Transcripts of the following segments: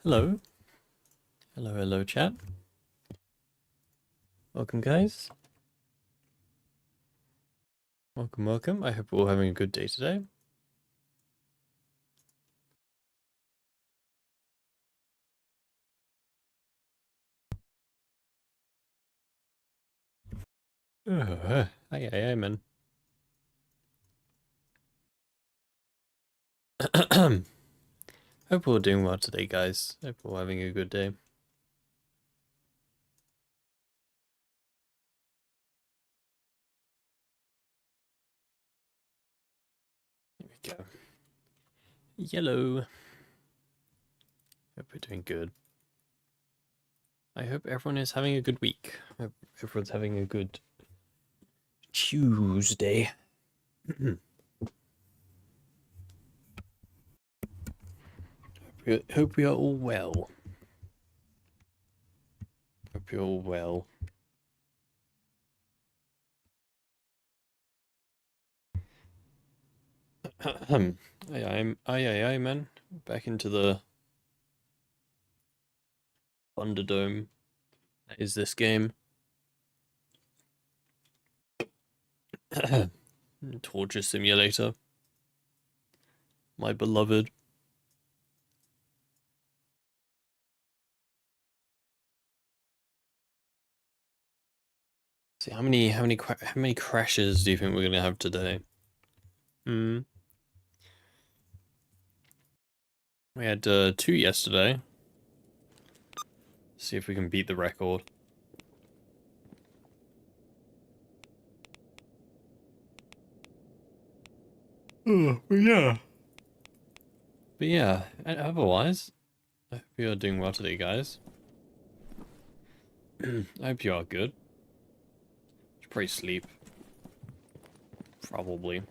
Hello. Hello, hello, chat. Welcome, guys. Welcome, welcome. I hope we're all having a good day today. Aye, man. Hope we're all doing well today, guys. Hope we're all having a good day. Here we go. Yellow. Hope we're doing good. I hope everyone is having a good week. Hope everyone's having a good Tuesday. Hope we are all well. Hope you're all well. Aye, man. Back into the Thunderdome. That is this game. Torture Simulator. My beloved. See how many crashes do you think we're gonna have today? We had 2 yesterday. See if we can beat the record. Oh, yeah. But yeah, otherwise, I hope you are doing well today, guys. I hope you are good. Should probably sleep. Probably.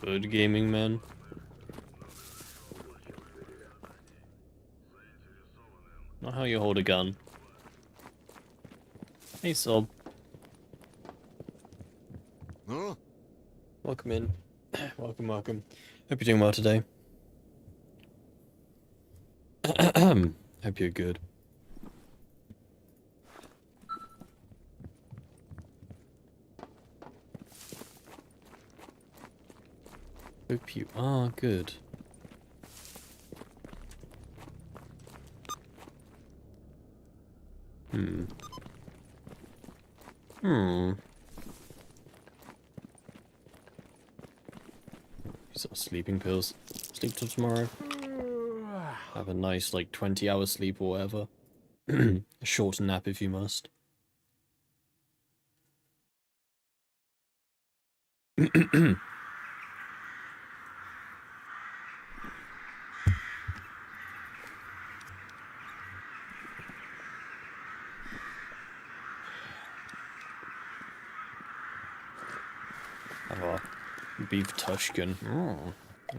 Good gaming, man. Not how you hold a gun. Hey, Sob. Huh? Welcome in. Welcome. Hope you're doing well today. Hope you're good. Hope you are good. Some sleeping pills. Sleep till tomorrow. Have a nice, like, 20-hour sleep or whatever. A short nap if you must. Oh, beef Tushkin. Oh,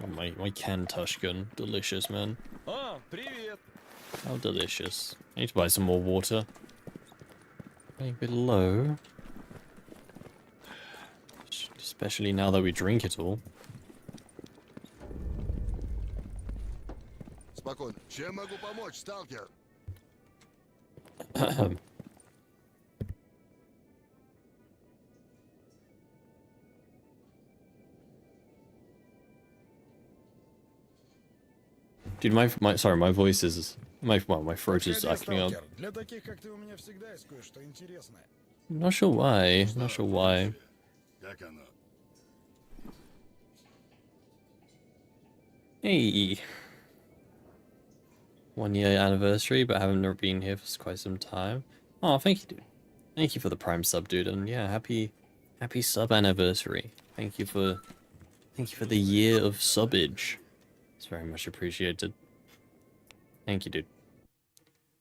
my canned Tushkin. Delicious, man. Ah, привет. How delicious. I need to buy some more water. A bit low. Especially now that we drink it all. Спокойно. Чем могу помочь, сталкер? Dude, my voice is my throat is acting up. Для таких, как ты, у меня всегда есть кое-что интересное. Not sure why. Not sure why. Как оно? Hey. 1-year anniversary, but haven't been here for quite some time. Oh, thank you, dude. Thank you for the Prime sub, dude, and yeah, happy sub anniversary. Thank you for the year of subage. It's very much appreciated. Thank you, dude.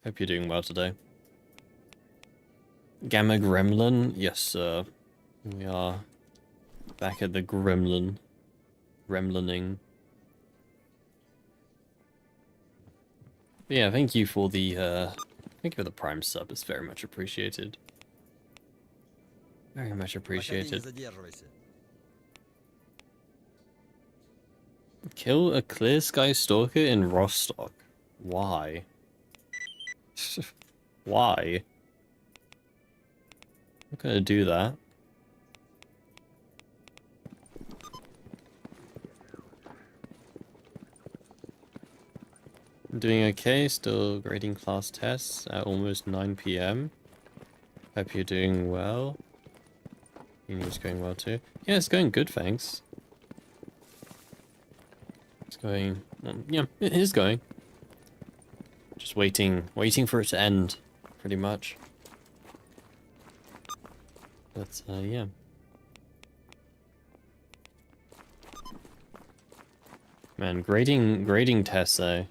Hope you're doing well today. Gamma Gremlin, yes, sir. We are back at the Gremlining. But yeah, thank you for the Thank you for the Prime sub. It's very much appreciated. Very much appreciated. Kill a Clear Sky Stalker in Rostock. Why? Why? I'm gonna do that. I'm doing okay, still grading class tests at almost 9 PM. Hope you're doing well. Uni's going well too. Yeah, it's going good, thanks. It's going... yeah, it is going. Just waiting for it to end, pretty much. But, yeah. Man, grading tests, though.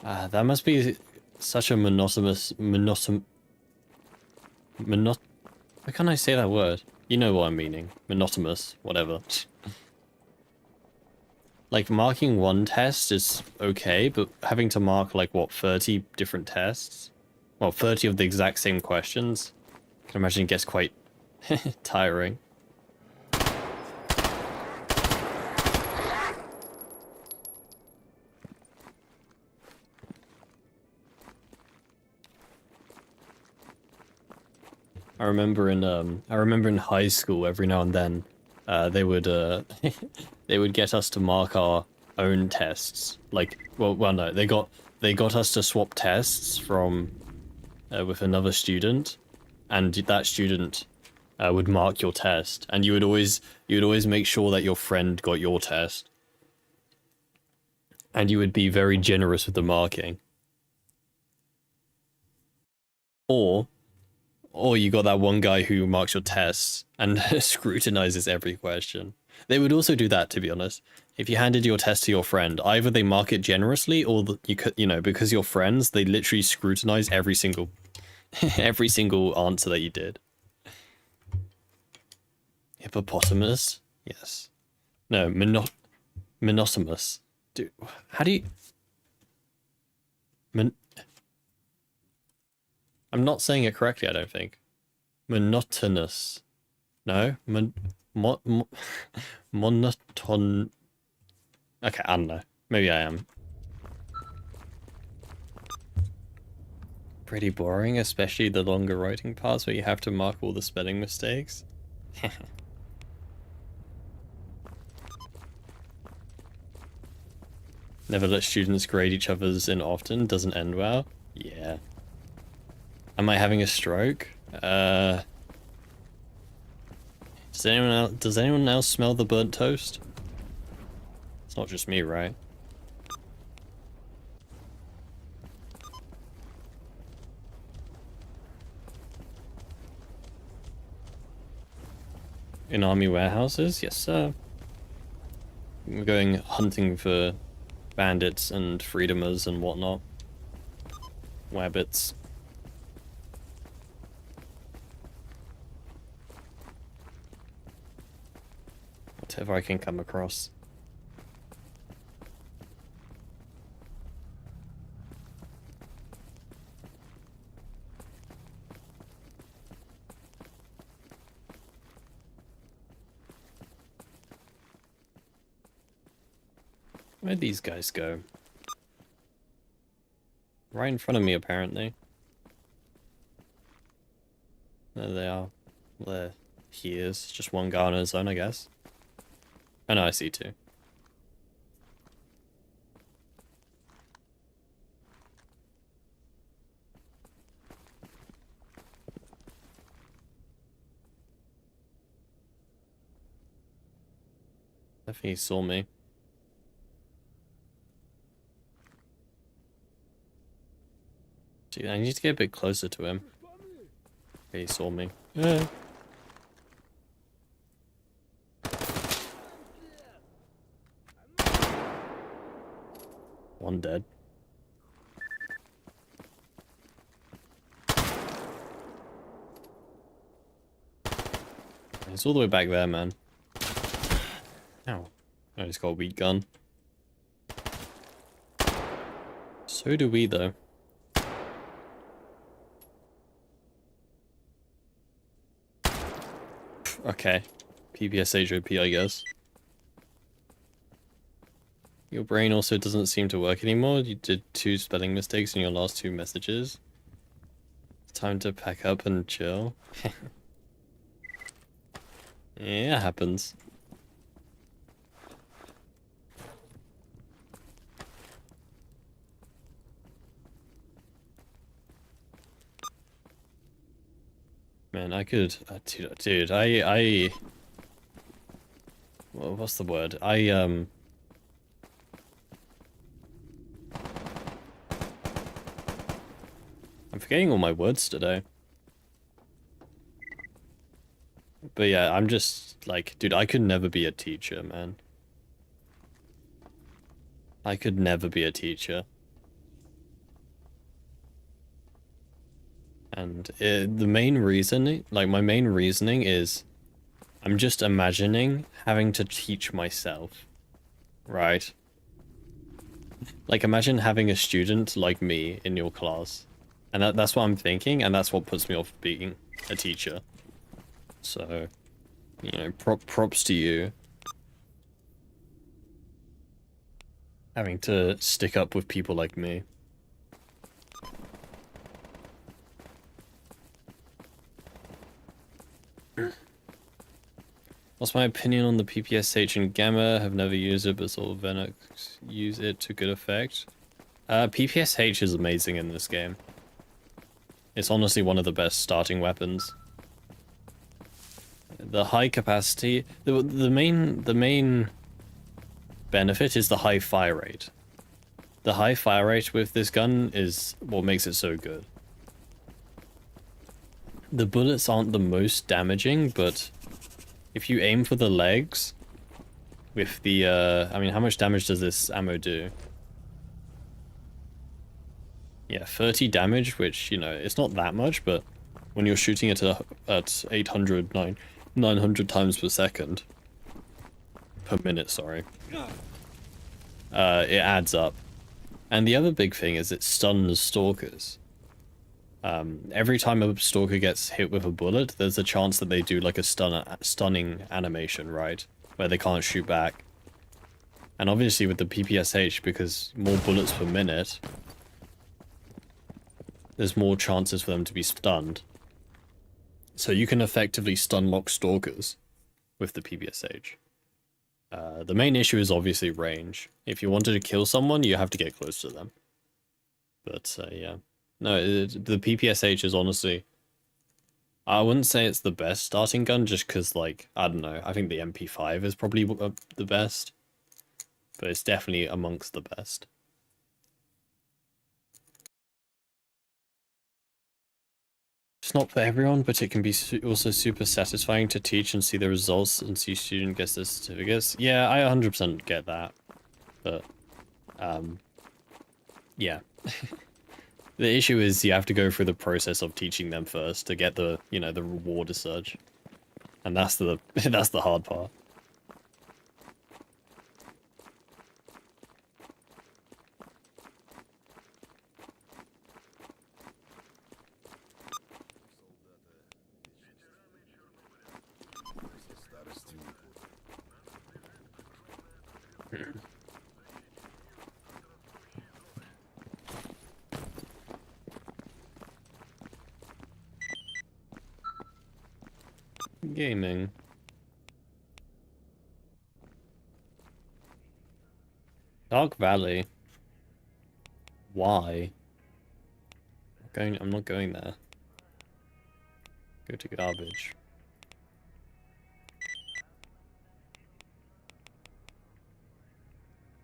That must be such a monotonous... Why can't I say that word? You know what I'm meaning. Monotonous, whatever. Like, marking one test is okay, but having to mark, like, what, 30 different tests? Well, 30 of the exact same questions? I can imagine it gets quite tiring. I remember in high school, every now and then, they would they would get us to mark our own tests. Like, well no, they got us to swap tests from with another student, and that student would mark your test, and you would always make sure that your friend got your test, and you would be very generous with the marking. Or you got that one guy who marks your tests and scrutinizes every question. They would also do that, to be honest. If you handed your test to your friend, either they mark it generously, or you know, because you're friends, they literally scrutinize every single every single answer that you did. Hippopotamus? Yes. No, monotamus. Dude, how do you... I'm not saying it correctly, I don't think. Monotonous. No? Monoton... Okay, I don't know. Maybe I am. Pretty boring, especially the longer writing parts where you have to mark all the spelling mistakes. Never let students grade each other's in often, doesn't end well. Yeah. Am I having a stroke? Does anyone else smell the burnt toast? It's not just me, right? In army warehouses? Yes, sir. We're going hunting for bandits and freedomers and whatnot. Wabbits. Whatever I can come across. Where'd these guys go? Right in front of me, apparently. There they are. There he is. Just one guy on his own, I guess. Oh no, I see two. I think he saw me. Gee, I need to get a bit closer to him. Okay, he saw me. Yeah. One dead. It's all the way back there, man. Ow. I just got a weak gun. So do we, though. Okay. PPSHOP, I guess. Your brain also doesn't seem to work anymore. You did 2 spelling mistakes in your last 2 messages. It's time to pack up and chill. Yeah, it happens. Man, I could, dude, well, what's the word? I'm forgetting all my words today. But yeah, I'm just, like, dude, I could never be a teacher, man. I could never be a teacher. And the main reason, like, my main reasoning is I'm just imagining having to teach myself, right? Like, imagine having a student like me in your class. And that's what I'm thinking, and that's what puts me off being a teacher. So, you know, props to you. Having to stick up with people like me. What's my opinion on the PPSH and Gamma? Have never used it, but sort of Venox use it to good effect. PPSH is amazing in this game. It's honestly one of the best starting weapons. The high capacity, the main benefit is the high fire rate. The high fire rate with this gun is what makes it so good. The bullets aren't the most damaging, but if you aim for the legs with the, I mean, how much damage does this ammo do? Yeah, 30 damage, which, you know, it's not that much, but when you're shooting it at 900 times per second, per minute, sorry, it adds up. And the other big thing is it stuns stalkers. Every time a stalker gets hit with a bullet, there's a chance that they do like a stunning animation, right? Where they can't shoot back. And obviously with the PPSH, because more bullets per minute, there's more chances for them to be stunned. So you can effectively stun lock stalkers with the PPSH. The main issue is obviously range. If you wanted to kill someone, you have to get close to them. But yeah. No, the PPSH is honestly... I wouldn't say it's the best starting gun, just because, like, I don't know. I think the MP5 is probably the best. But it's definitely amongst the best. It's not for everyone, but it can be also super satisfying to teach and see the results and see student gets their certificates. Yeah, I 100% get that. But, yeah. The issue is you have to go through the process of teaching them first to get the, you know, the reward as such. And that's the, that's the hard part. Gaming. Dark Valley. Why? I'm not going there. Go to garbage.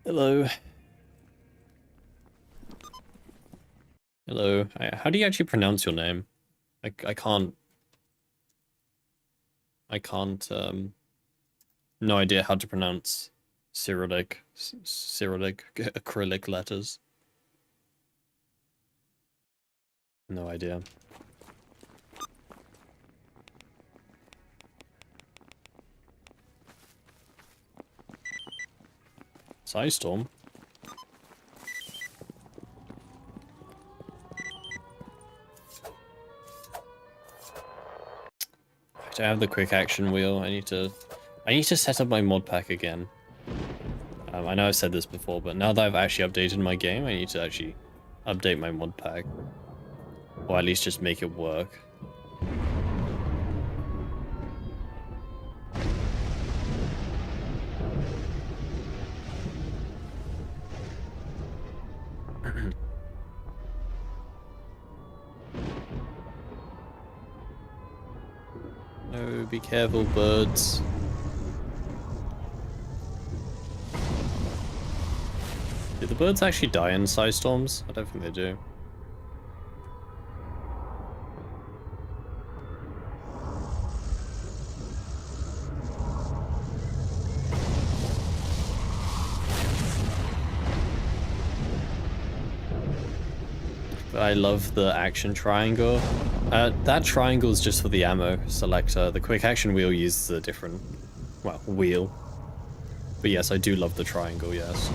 Hello. Hello. How do you actually pronounce your name? I can't... no idea how to pronounce Cyrillic acrylic letters. No idea. Psystorm? Do I have the quick action wheel? I need to set up my mod pack again. I know I've said this before, but now that I've actually updated my game, I need to actually update my mod pack. Or at least just make it work. No, be careful, birds. Do the birds actually die in ice storms? I don't think they do. But I love the action triangle. That triangle is just for the ammo selector. The quick action wheel uses a different, well, wheel. But yes, I do love the triangle, yes.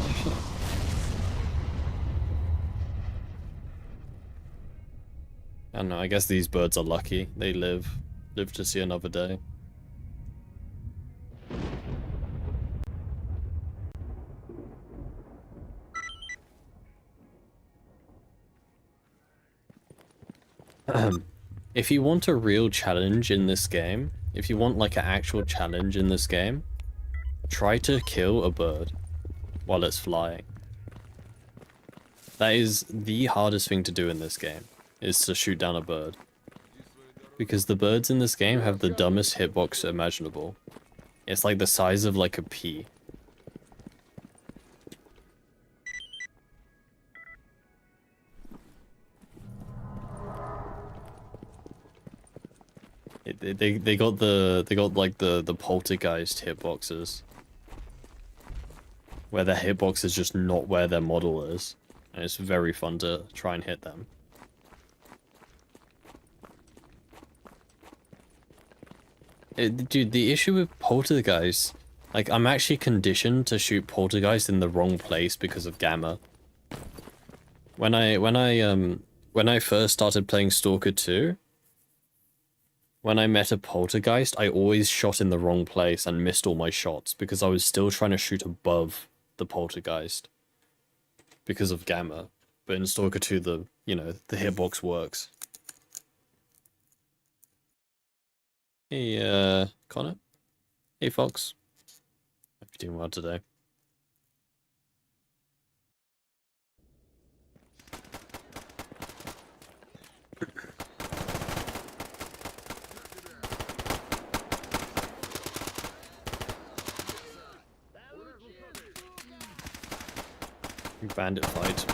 I don't know, I guess these birds are lucky. They live to see another day. If you want a real challenge in this game, if you want like an actual challenge in this game, try to kill a bird while it's flying. That is the hardest thing to do in this game, is to shoot down a bird. Because the birds in this game have the dumbest hitbox imaginable. It's like the size of like a pea. They got like the poltergeist hitboxes, where their hitbox is just not where their model is, and it's very fun to try and hit them. Dude, the issue with poltergeist, like I'm actually conditioned to shoot poltergeist in the wrong place because of gamma. When I first started playing S.T.A.L.K.E.R 2. When I met a poltergeist, I always shot in the wrong place and missed all my shots because I was still trying to shoot above the poltergeist because of gamma. But in S.T.A.L.K.E.R 2, the hitbox works. Hey, Connor. Hey, Fox. Hope you're doing well today. Bandit fight.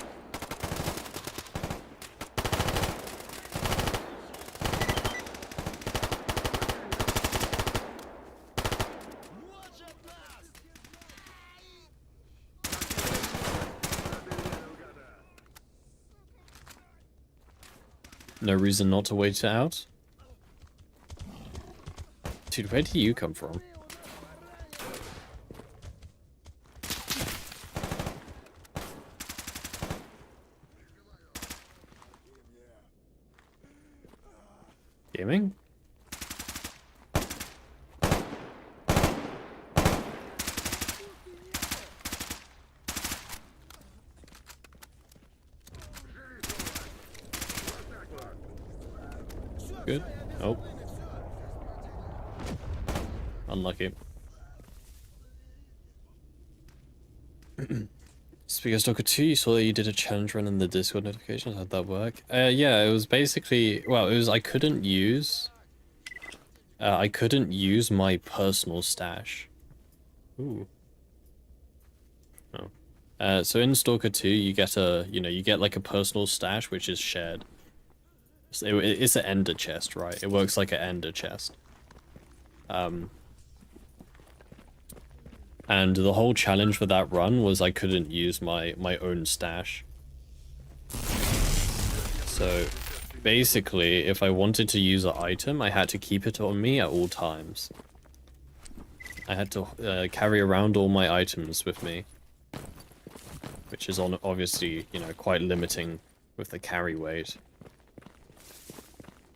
No reason not to wait it out? Dude, where do you come from? Gaming? Good. Oh. Unlucky. Speaking of S.T.A.L.K.E.R 2, you saw that you did a challenge run in the Discord notifications. How'd that work? Yeah, it was basically, well, it was I couldn't use my personal stash. Ooh. Oh. So in S.T.A.L.K.E.R 2, you get like a personal stash which is shared. So it's an ender chest, right? It works like an ender chest. And the whole challenge for that run was I couldn't use my own stash. So basically, if I wanted to use an item, I had to keep it on me at all times. I had to carry around all my items with me, which is obviously, quite limiting with the carry weight.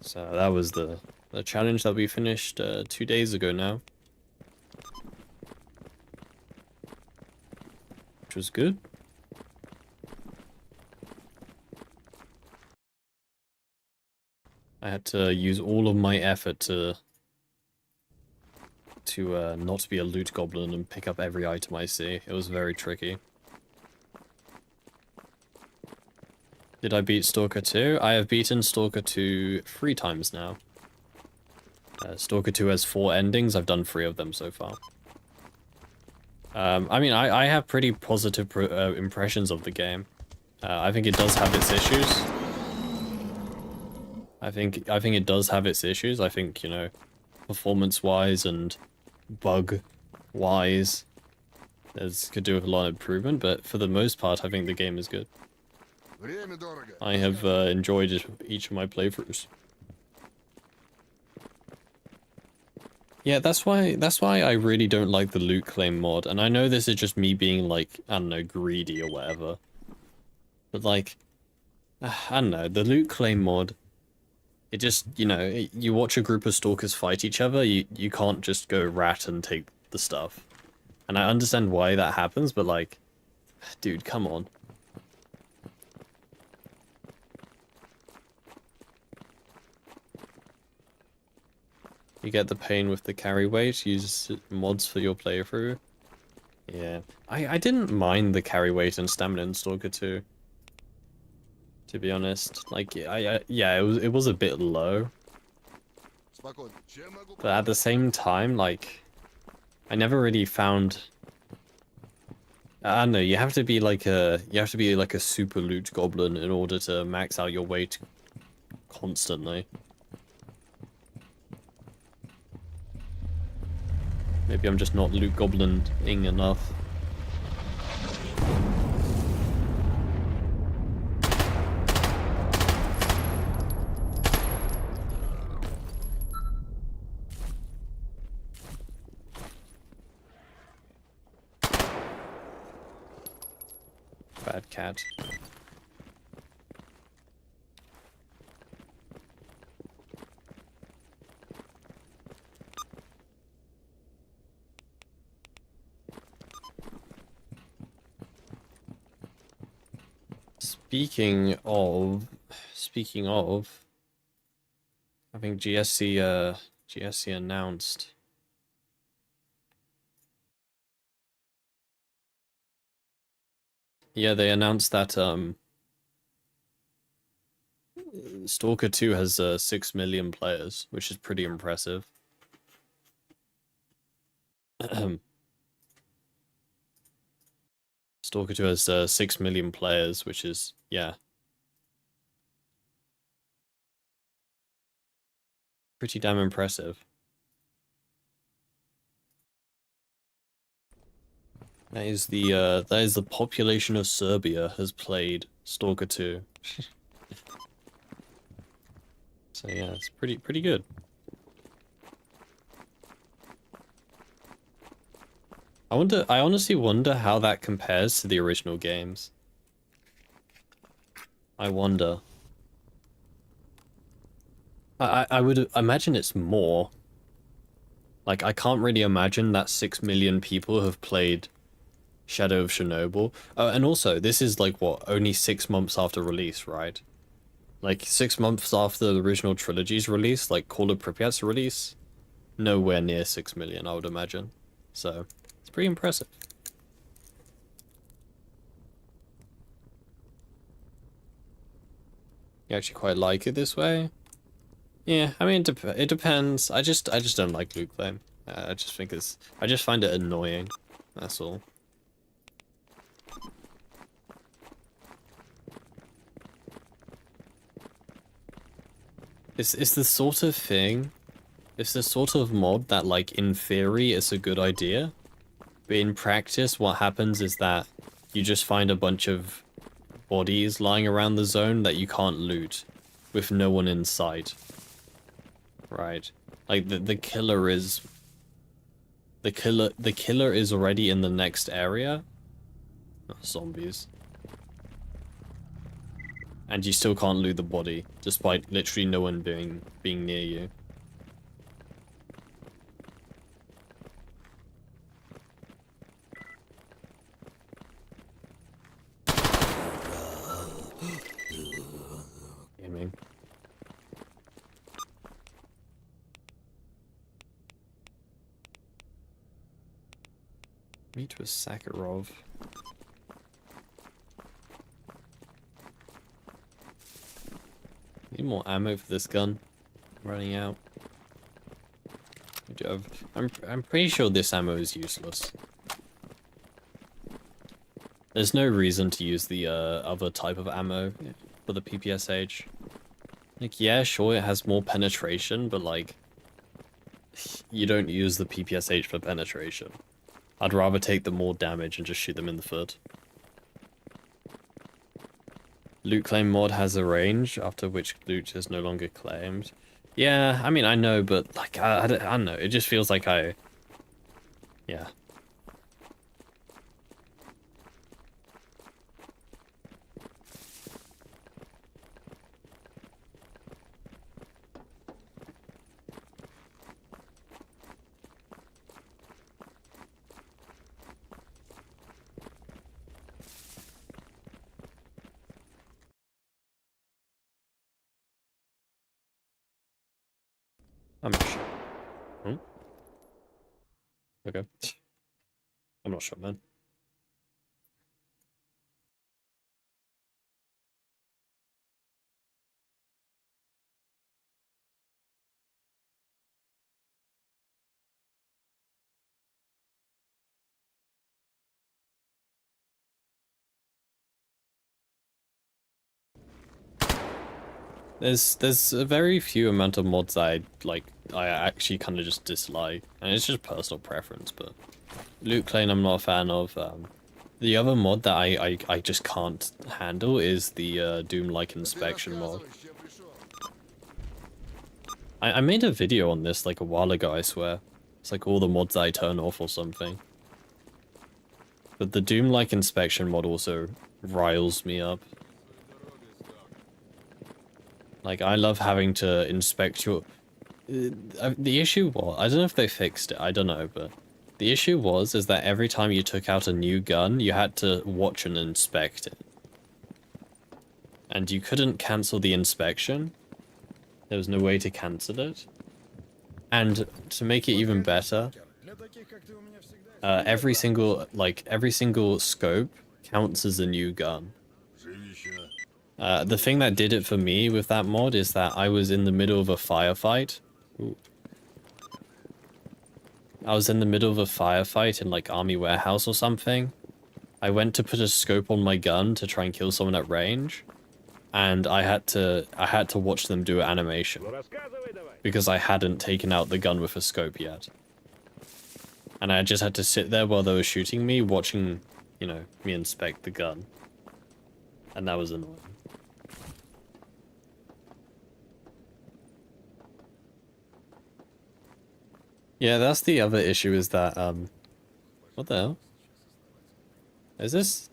So that was the The challenge that we finished 2 days ago now. Which was good. I had to use all of my effort to not be a loot goblin and pick up every item I see. It was very tricky. Did I beat S.T.A.L.K.E.R 2? I have beaten S.T.A.L.K.E.R 2 3 times now. S.T.A.L.K.E.R 2 has 4 endings. I've done 3 of them so far. I mean, I have pretty positive impressions of the game. I think it does have its issues. I think it does have its issues. I think, you know, performance-wise and bug-wise, could do with a lot of improvement, but for the most part, I think the game is good. Время дорого. I have enjoyed each of my playthroughs. Yeah, that's why I really don't like the loot claim mod, and I know this is just me being like, I don't know, greedy or whatever. But like, I don't know, the loot claim mod, it just, you know, you watch a group of stalkers fight each other, you can't just go rat and take the stuff. And I understand why that happens, but like, dude, come on. You get the pain with the carry weight, use mods for your playthrough. Yeah, I didn't mind the carry weight and stamina in S.T.A.L.K.E.R 2. To be honest, like, yeah, it was a bit low. Спокойно. Чем могу But at the same time, like, I never really found... I don't know, you have to be like a super loot goblin in order to max out your weight constantly. Maybe I'm just not loot goblin-ing enough. Bad cat. Speaking of, I think GSC announced. Yeah, they announced that S.T.A.L.K.E.R 2 has 6 million players, which is pretty impressive. S.T.A.L.K.E.R 2 has 6 million players, which is, yeah, pretty damn impressive. That is the population of Serbia has played S.T.A.L.K.E.R 2. So yeah, it's pretty good. I honestly wonder how that compares to the original games. I wonder. I would imagine it's more. Like, I can't really imagine that 6 million people have played Shadow of Chernobyl. And also, this is like, what, only 6 months after release, right? Like, 6 months after the original trilogy's release, like Call of Pripyat's release, nowhere near 6 million, I would imagine. So, it's pretty impressive. You actually quite like it this way? Yeah, I mean, it depends. I just don't like loot claim. I just think I just find it annoying. That's all. It's the sort of thing. It's the sort of mod that, like, in theory, it's a good idea. But in practice, what happens is that you just find a bunch of bodies lying around the zone that you can't loot, with no one in sight. Right. Like, the killer is... The killer is already in the next area. Oh, zombies. And you still can't loot the body, despite literally no one being near you. Meet with Sakharov. Need more ammo for this gun. I'm running out. I'm pretty sure this ammo is useless. There's no reason to use the other type of ammo for the PPSH. Like, yeah, sure, it has more penetration, but like, you don't use the PPSH for penetration. I'd rather take the more damage and just shoot them in the foot. Loot claim mod has a range, after which loot is no longer claimed. Yeah, I mean, I know, but like, I don't know, it just feels like yeah. I'm not sure. Hmm? Okay. I'm not sure, man. There's a very few amount of mods I actually kind of just dislike, and it's just personal preference. But loot claim I'm not a fan of. The other mod that I just can't handle is the Doom-like inspection mod. Рассказывай, с чем пришел. I made a video on this like a while ago, I swear. It's like all the mods I turn off or something. But the Doom-like inspection mod also riles me up. Like, I love having to inspect your... the issue was... I don't know if they fixed it, I don't know, but... The issue is that every time you took out a new gun, you had to watch and inspect it. And you couldn't cancel the inspection. There was no way to cancel it. And to make it even better, Для таких, как ты, у меня всегда every single scope counts as a new gun. Живища. The thing that did it for me with that mod is that I was in the middle of a firefight. Ooh. I was in the middle of a firefight in like army warehouse or something. I went to put a scope on my gun to try and kill someone at range, and I had to watch them do an animation because I hadn't taken out the gun with a scope yet. And I just had to sit there while they were shooting me, watching, you know, me inspect the gun. And that was annoying. Yeah, that's the other issue is that, what the hell? Is this...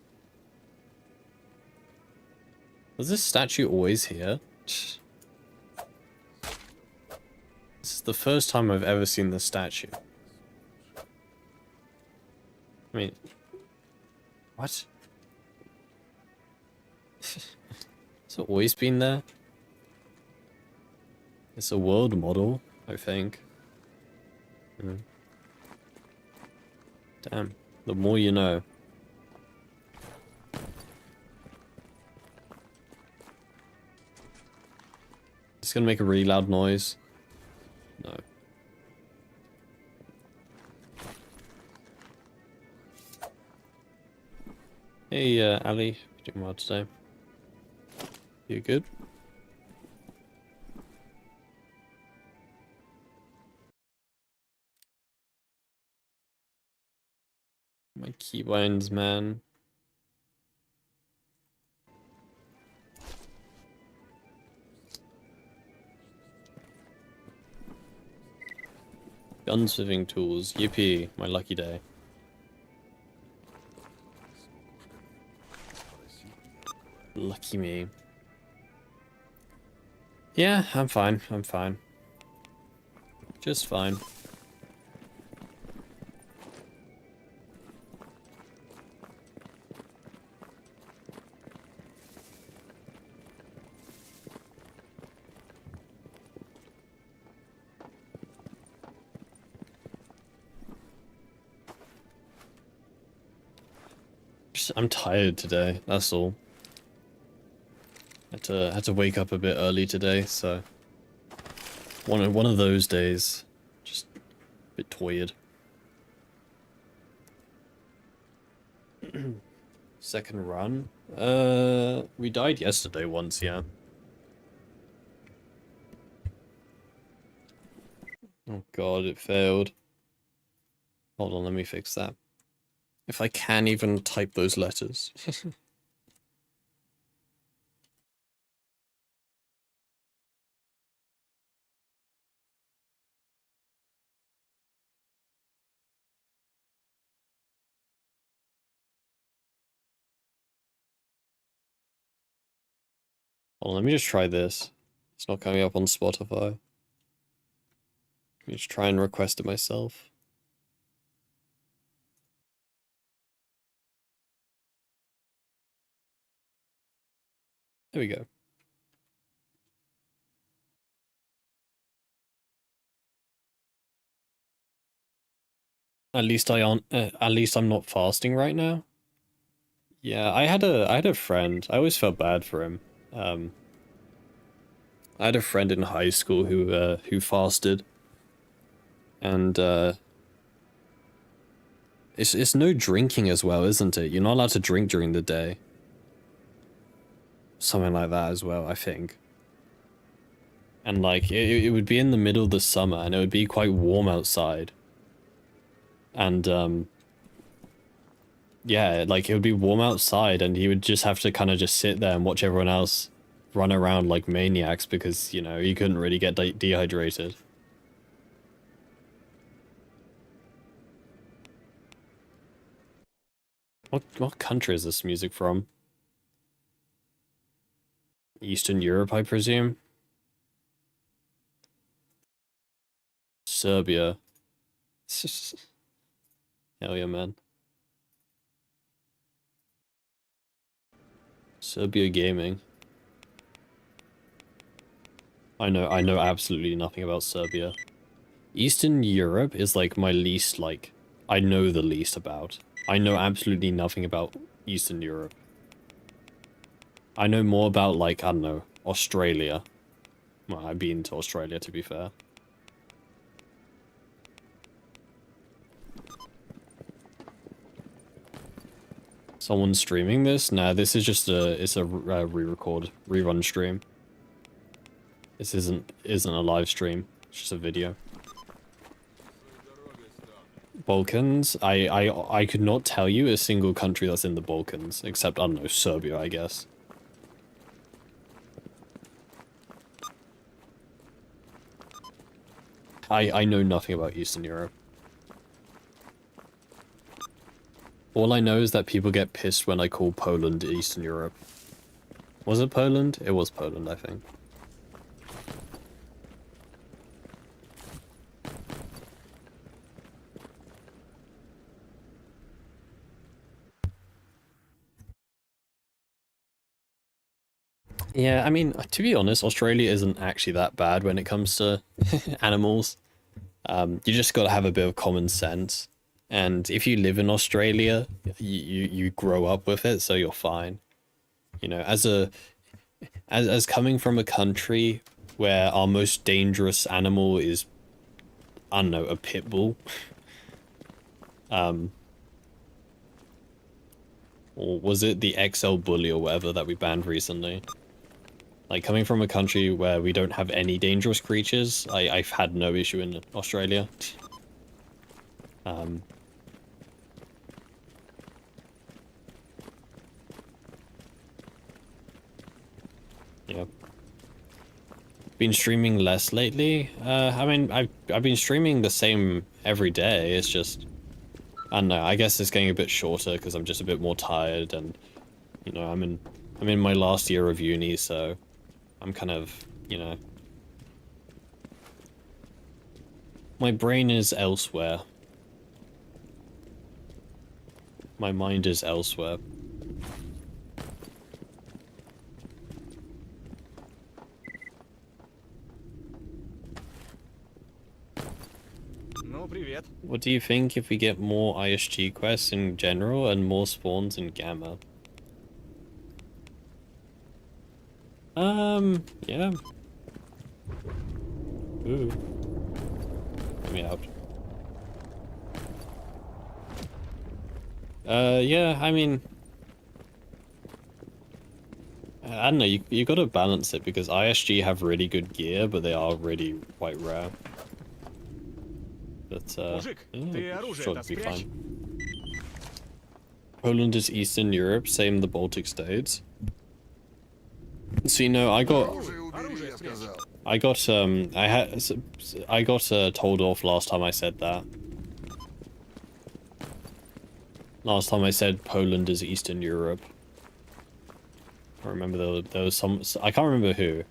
Was this statue always here? This is the first time I've ever seen this statue. I mean... What? Has it always been there? It's a world model, I think. Damn, the more you know. It's gonna make a really loud noise. No. Hey, Ali, you doing well today? You good? My keybinds, man. Gunsmithing tools. Yippee, my lucky day. Lucky me. Yeah, I'm fine. I'm fine. Just fine. I'm tired today, that's all. Had to wake up a bit early today, so one of those days. Just a bit tired. Second run? We died yesterday once, yeah. Oh god, it failed. Hold on, let me fix that. If I can even type those letters. Hold on, let me just try this. It's not coming up on Spotify. Let me just try and request it myself. There we go. At least at least I'm not fasting right now. Yeah, I had a friend. I always felt bad for him. I had a friend in high school who fasted, and it's no drinking as well, isn't it? You're not allowed to drink during the day. Something like that as well, I think. And like it would be in the middle of the summer, and it would be quite warm outside. And yeah, like it would be warm outside, and he would just have to kind of just sit there and watch everyone else run around like maniacs because, you know, he couldn't really get dehydrated. What country is this music from? Eastern Europe, I presume? Serbia. Hell yeah, man. Serbia gaming. I know absolutely nothing about Serbia. Eastern Europe is like my least, like, I know the least about. I know absolutely nothing about Eastern Europe. I know more about, like, I don't know, Australia. Well, I've been to Australia, to be fair. Someone's streaming this? Nah, this is just it's a re-record, rerun stream. This isn't a live stream. It's just a video. Balkans? I could not tell you a single country that's in the Balkans, except, I don't know, Serbia, I guess. I know nothing about Eastern Europe. All I know is that people get pissed when I call Poland Eastern Europe. Was it Poland? It was Poland, I think. Yeah, I mean, to be honest, Australia isn't actually that bad when it comes to animals. You just gotta have a bit of common sense. And if you live in Australia, you grow up with it, so you're fine. You know, as coming from a country where our most dangerous animal is, I don't know, a pit bull. Or was it the XL bully or whatever that we banned recently? Like, coming from a country where we don't have any dangerous creatures, I've had no issue in Australia. Yeah. Been streaming less lately. I mean, I've been streaming the same every day. It's just, I don't know. I guess it's getting a bit shorter because I'm just a bit more tired, and you know, I'm in my last year of uni, so I'm kind of, you know, my brain is elsewhere. My mind is elsewhere. Ну, привет. What do you think if we get more ISG quests in general and more spawns in Gamma? Yeah. Ooh. Let me out. Yeah, I mean, I don't know, you gotta balance it because ISG have really good gear, but they are really quite rare. But, Мужик, ты yeah, оружие sure, это it'd be спрячь. fine. Poland is Eastern Europe, same the Baltic states. So, you know, I got told off last time I said that. Last time I said Poland is Eastern Europe. I remember there was some, I can't remember who.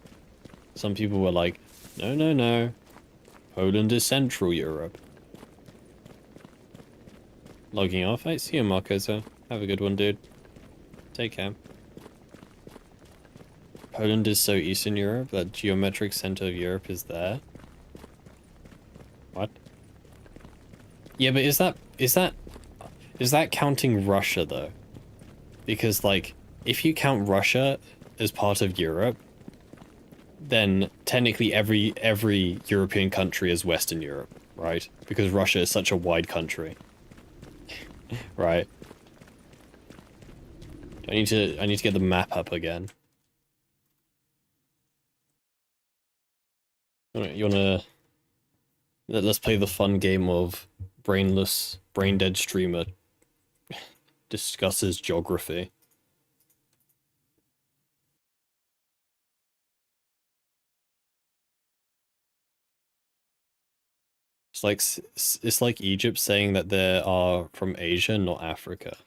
Some people were like, no, no, no. Poland is Central Europe. Logging off. I see you, Marcosa. Have a good one, dude. Take care. Poland is so Eastern Europe that geometric center of Europe is there. What? Yeah, but is that counting Russia though? Because like, if you count Russia as part of Europe, then technically every European country is Western Europe, right? Because Russia is such a wide country. Right. I need to get the map up again. You wanna let's play the fun game of brainless, brain dead streamer discusses geography. It's like Egypt saying that they are from Asia, not Africa.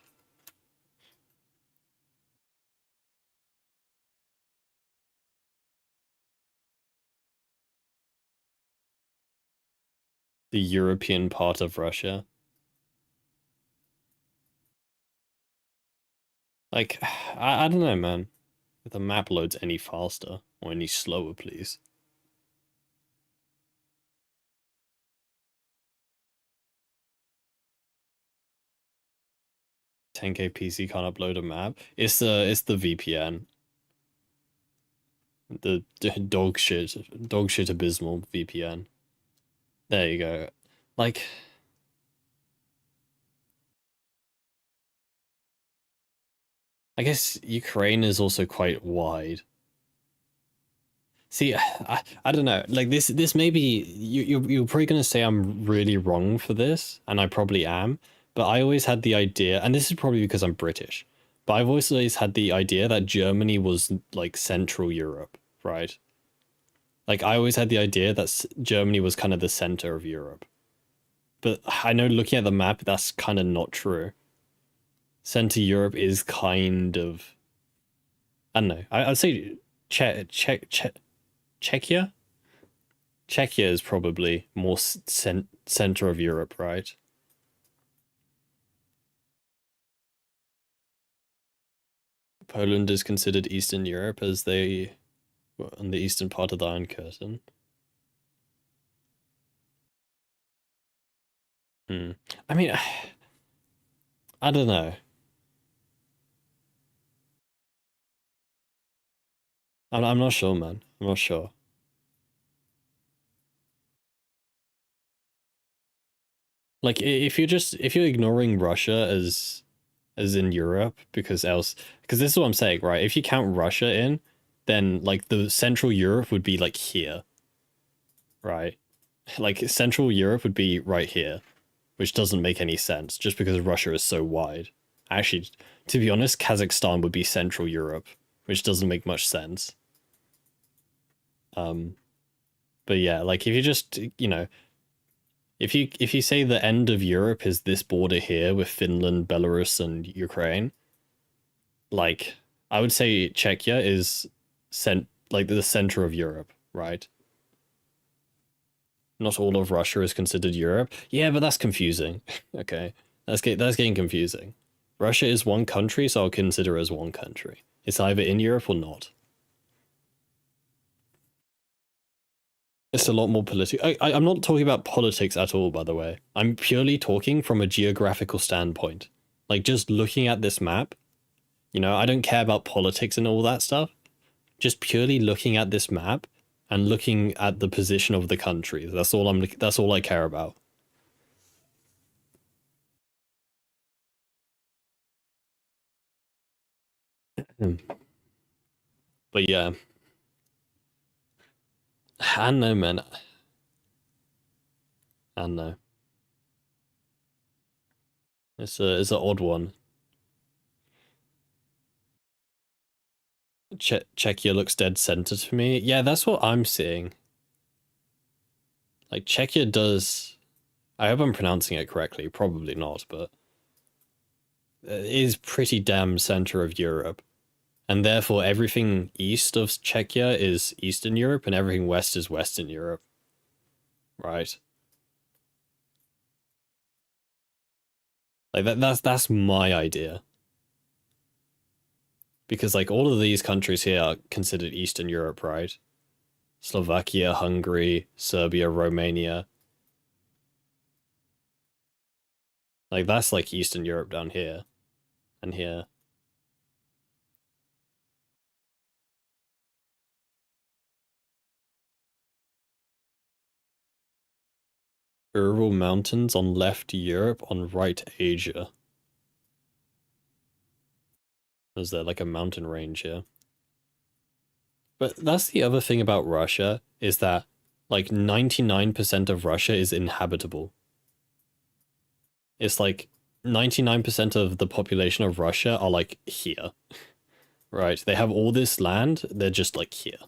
The European part of Russia. Like, I don't know, man. If the map loads any faster or any slower, please. $10K PC can't upload a map. It's the VPN. The dog shit abysmal VPN. There you go. Like, I guess Ukraine is also quite wide. See, I don't know. Like this may be you're probably gonna say I'm really wrong for this, and I probably am. But I always had the idea, and this is probably because I'm British, but I've always had the idea that Germany was like Central Europe, right? Like I always had the idea that Germany was kind of the center of Europe. But I know looking at the map, that's kind of not true. Center Europe is kind of, I don't know. I'd say Czechia. Czechia is probably more center of Europe, right? Poland is considered Eastern Europe as they were on the eastern part of the Iron Curtain. I mean, I don't know. I'm not sure, man. I'm not sure. Like, if you're ignoring Russia as in Europe, because this is what I'm saying, right? If you count Russia in, then like the Central Europe would be like here, right? Like Central Europe would be right here, which doesn't make any sense just because Russia is so wide. Actually, to be honest, Kazakhstan would be Central Europe, which doesn't make much sense. But yeah, like if you just, you know, if you say the end of Europe is this border here with Finland, Belarus, and Ukraine, like I would say Czechia is like the center of Europe, right? Not all of Russia is considered Europe. Yeah, but that's confusing. Okay, that's getting confusing. Russia is one country, so I'll consider it as one country. It's either in Europe or not. It's a lot more political. I'm not talking about politics at all, by the way. I'm purely talking from a geographical standpoint. Like, just looking at this map, you know, I don't care about politics and all that stuff. Just purely looking at this map and looking at the position of the country. That's all I care about. But yeah. I don't know, man. I don't know. It's an odd one. Czechia looks dead center to me. Yeah, that's what I'm seeing. Like, Czechia does... I hope I'm pronouncing it correctly. Probably not, but... It is pretty damn center of Europe. And therefore, everything east of Czechia is Eastern Europe, and everything west is Western Europe. Right? Like, that's my idea. Because, like, all of these countries here are considered Eastern Europe, right? Slovakia, Hungary, Serbia, Romania. Like, that's like Eastern Europe down here. And here. Ural Mountains on left Europe, on right Asia. Is there like a mountain range here? But that's the other thing about Russia, is that like 99% of Russia is inhabitable. It's like 99% of the population of Russia are like here. Right? They have all this land, they're just like here.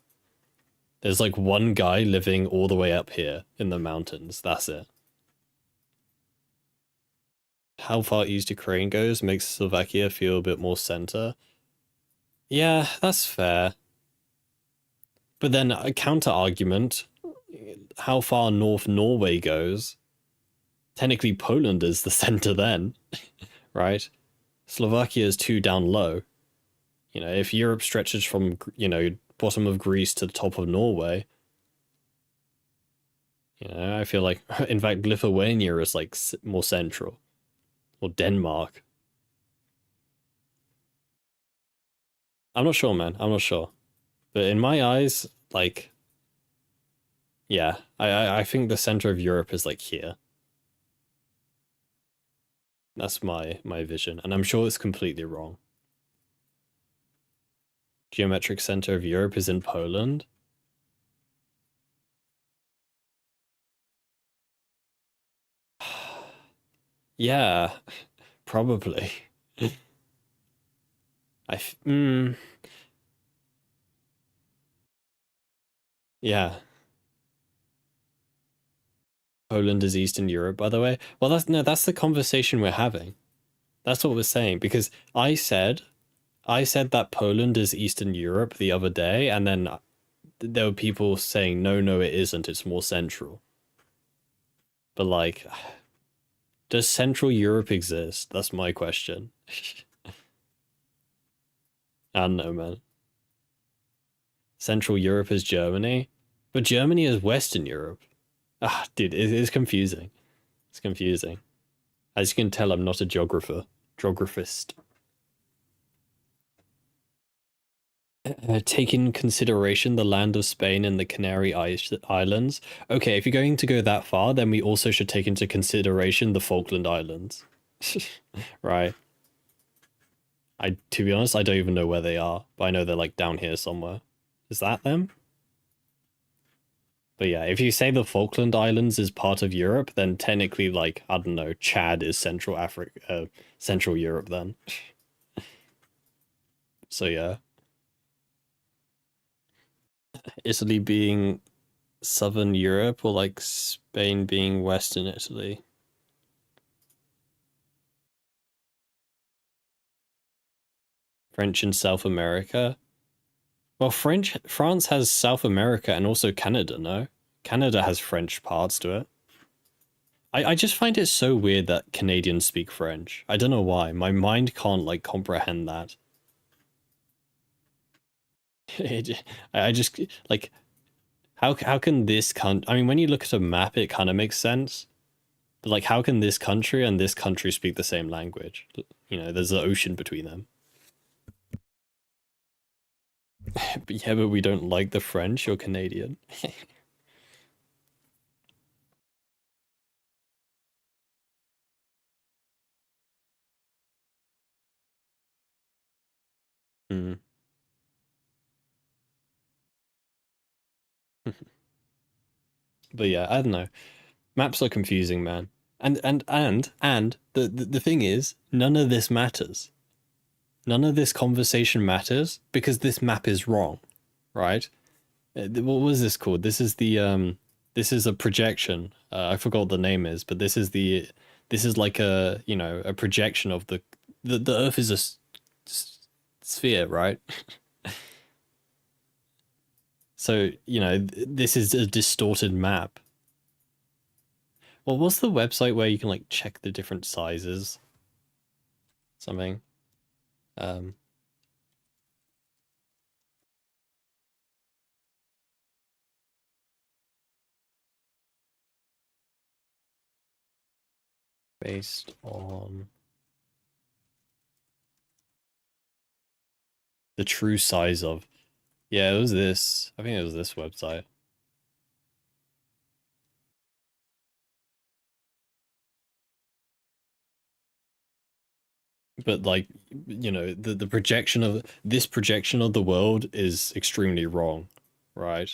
There's like one guy living all the way up here in the mountains. That's it. How far east Ukraine goes makes Slovakia feel a bit more center. Yeah, that's fair. But then a counter argument, how far north Norway goes, technically Poland is the center then, right? Slovakia is too down low. You know, if Europe stretches from, you know, bottom of Greece to the top of Norway, you know, I feel like, in fact, Lithuania is like more central. Or Denmark. I'm not sure, man. I'm not sure. But in my eyes, like, yeah, I think the center of Europe is like here. That's my vision, and I'm sure it's completely wrong. Geometric center of Europe is in Poland. Yeah, probably. Yeah. Poland is Eastern Europe, by the way. Well, that's the conversation we're having. That's what we're saying, because I said that Poland is Eastern Europe the other day, and then there were people saying, no, it isn't, it's more central. But like, does Central Europe exist? That's my question. I don't know, man. Central Europe is Germany, but Germany is Western Europe. Ah, dude, it's confusing. It's confusing. As you can tell, I'm not a geographist. Take in consideration the land of Spain and the Canary Islands. Okay, if you're going to go that far, then we also should take into consideration the Falkland Islands. Right. To be honest, I don't even know where they are, but I know they're like down here somewhere. Is that them? But yeah, if you say the Falkland Islands is part of Europe, then technically, like, I don't know, Chad is Central Africa, Central Europe then. So yeah. Italy being Southern Europe, or like Spain being Western Italy. French in South America. Well, France has South America and also Canada, no? Canada has French parts to it. I just find it so weird that Canadians speak French. I don't know why. My mind can't, like, comprehend that. I just, like, how can this I mean, when you look at a map, it kind of makes sense. But like, how can this country and this country speak the same language? You know, there's an ocean between them. But yeah, but we don't like the French or Canadian. Hmm. But yeah, I don't know. Maps are confusing, man. And the thing is, none of this matters. None of this conversation matters because this map is wrong, right? What was this called? This is a projection. I forgot what the name is, but this is like a, you know, a projection of the Earth is a sphere, right? So, you know, this is a distorted map. Well, what's the website where you can like check the different sizes? Something. Um, based on the true size of. Yeah, it was this. I think it was this website. But like, you know, the projection of this projection of the world is extremely wrong, right?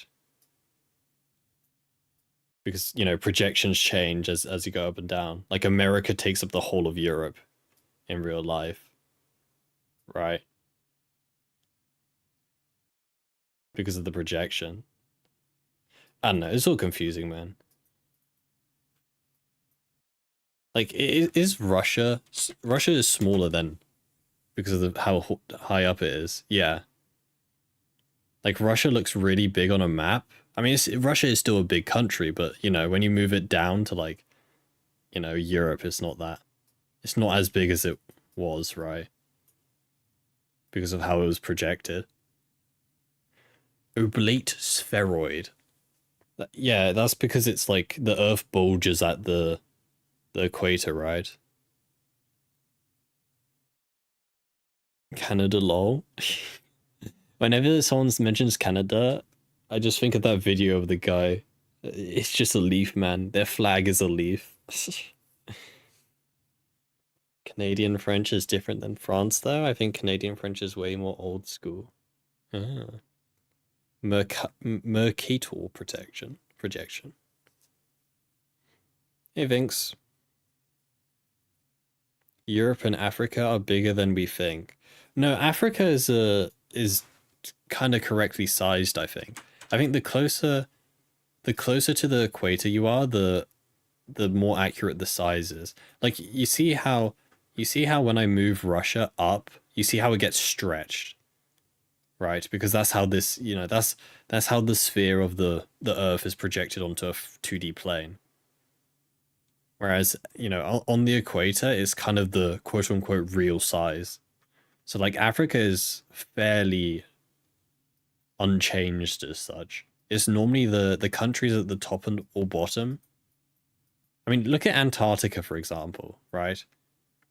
Because, you know, projections change as you go up and down. Like America takes up the whole of Europe in real life, right? Because of the projection. I don't know, it's all confusing, man. Like, is Russia Russia is smaller than because of how high up it is. Yeah. Like Russia looks really big on a map. I mean, Russia is still a big country, but you know, when you move it down to like, you know, Europe, it's not that. It's not as big as it was, right? Because of how it was projected. Oblate spheroid. Yeah, that's because it's like the Earth bulges at the equator, right? Canada lol. Whenever someone mentions Canada, I just think of that video of the guy. It's just a leaf, man. Their flag is a leaf. Canadian French is different than France, though. I think Canadian French is way more old school. Ah. Mercator projection. Hey, Vinks. Europe and Africa are bigger than we think. No, Africa is kind of correctly sized, I think. I think the closer to the equator you are, the more accurate the size is. Like you see how when I move Russia up, you see how it gets stretched, right? Because that's how this, you know, that's how the sphere of the Earth is projected onto a 2D plane. Whereas, you know, on the equator, it's kind of the quote unquote real size. So like Africa is fairly unchanged as such. It's normally the countries at the top and or bottom. I mean, look at Antarctica, for example, right?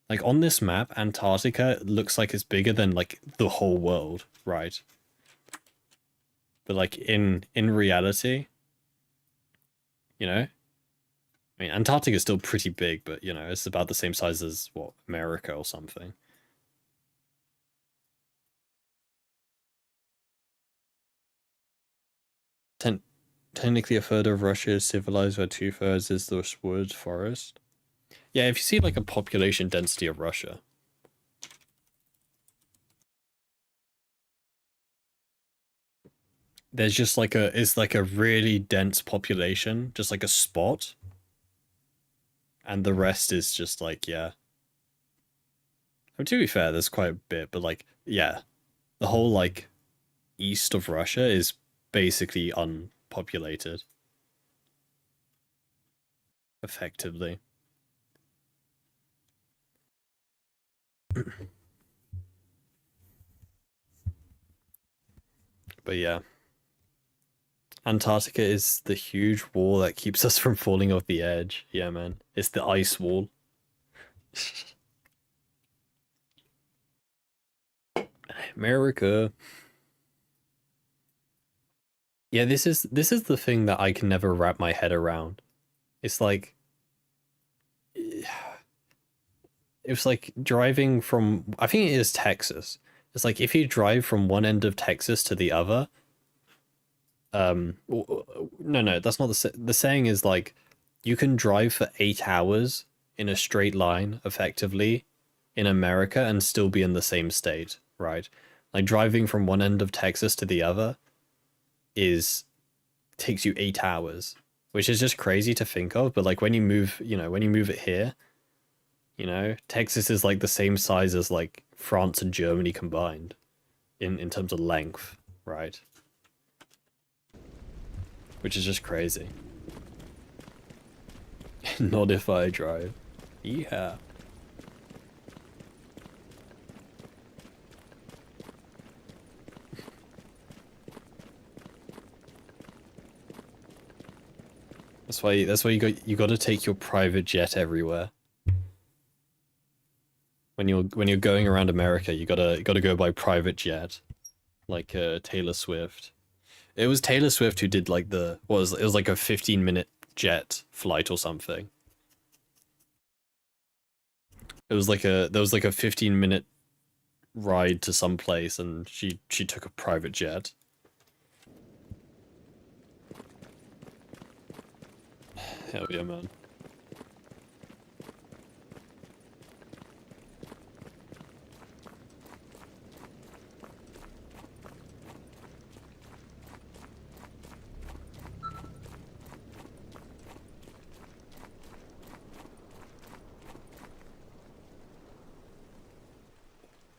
Like on this map, Antarctica looks like it's bigger than like the whole world, right? But like in reality, you know, I mean, Antarctica is still pretty big, but you know, it's about the same size as what, America or something. Ten Technically, a third of Russia is civilized, where two-thirds is the wood forest. Yeah, if you see like a population density of Russia, there's just like it's like a really dense population, just like a spot, and the rest is just like, yeah. I mean, to be fair, there's quite a bit, but like, yeah, the whole like east of Russia is basically unpopulated, effectively. But yeah, Antarctica is the huge wall that keeps us from falling off the edge. Yeah, man. It's the ice wall. America. Yeah, this is the thing that I can never wrap my head around. It's like it's like driving from, I think it is Texas. It's like if you drive from one end of Texas to the other, no, that's not the saying is like you can drive for 8 hours in a straight line effectively in America and still be in the same state, right? Like driving from one end of Texas to the other is takes you 8 hours, which is just crazy to think of. But like when you move, when you move it here, Texas is like the same size as like France and Germany combined in terms of length, right? Which is just crazy. Not if I drive. Yeah. That's why you got to take your private jet everywhere. When you're going around America, you gotta go by private jet, like Taylor Swift. It was Taylor Swift who did like it was like a 15-minute jet flight or something. There was like a 15-minute ride to some place, and she took a private jet. Hell yeah, man.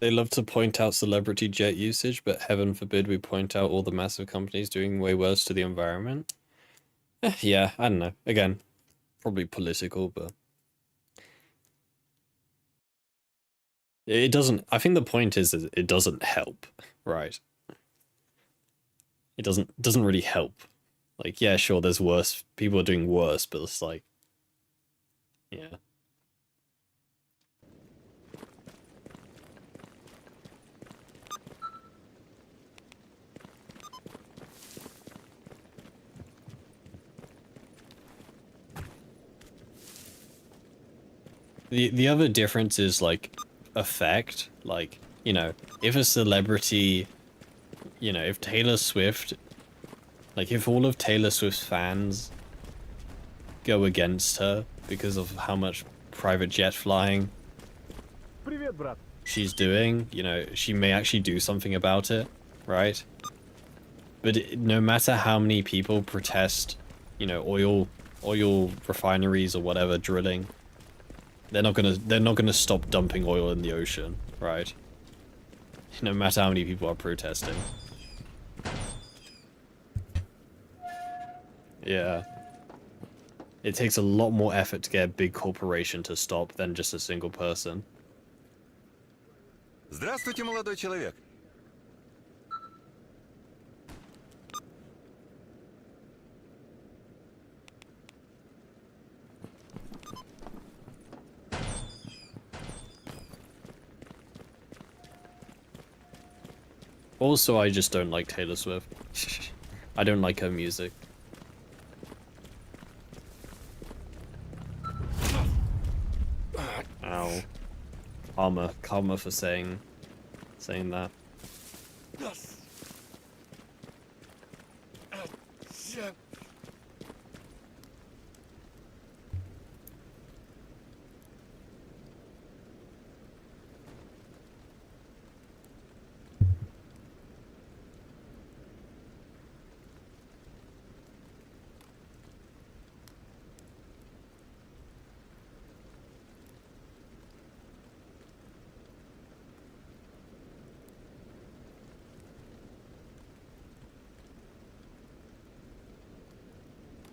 They love to point out celebrity jet usage, but heaven forbid we point out all the massive companies doing way worse to the environment. Yeah, I don't know. Again, probably political, but it doesn't. I think the point is that it doesn't help, right? It doesn't really help. Like, yeah, sure, there's worse. People are doing worse, but it's like, yeah. The other difference is like effect. Like, if a celebrity, if Taylor Swift, like if all of Taylor Swift's fans go against her because of how much private jet flying she's doing, she may actually do something about it, right? But no matter how many people protest, oil refineries or whatever drilling, they're not gonna stop dumping oil in the ocean, right? No matter how many people are protesting. Yeah. It takes a lot more effort to get a big corporation to stop than just a single person. Здравствуйте, молодой человек. Also, I just don't like Taylor Swift. I don't like her music. Ow. Karma for saying that.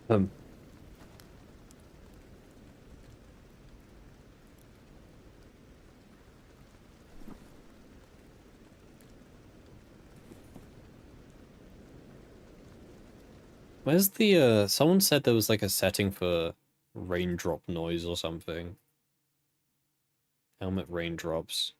Um. Where's the, someone said there was like a setting for raindrop noise or something. Helmet raindrops.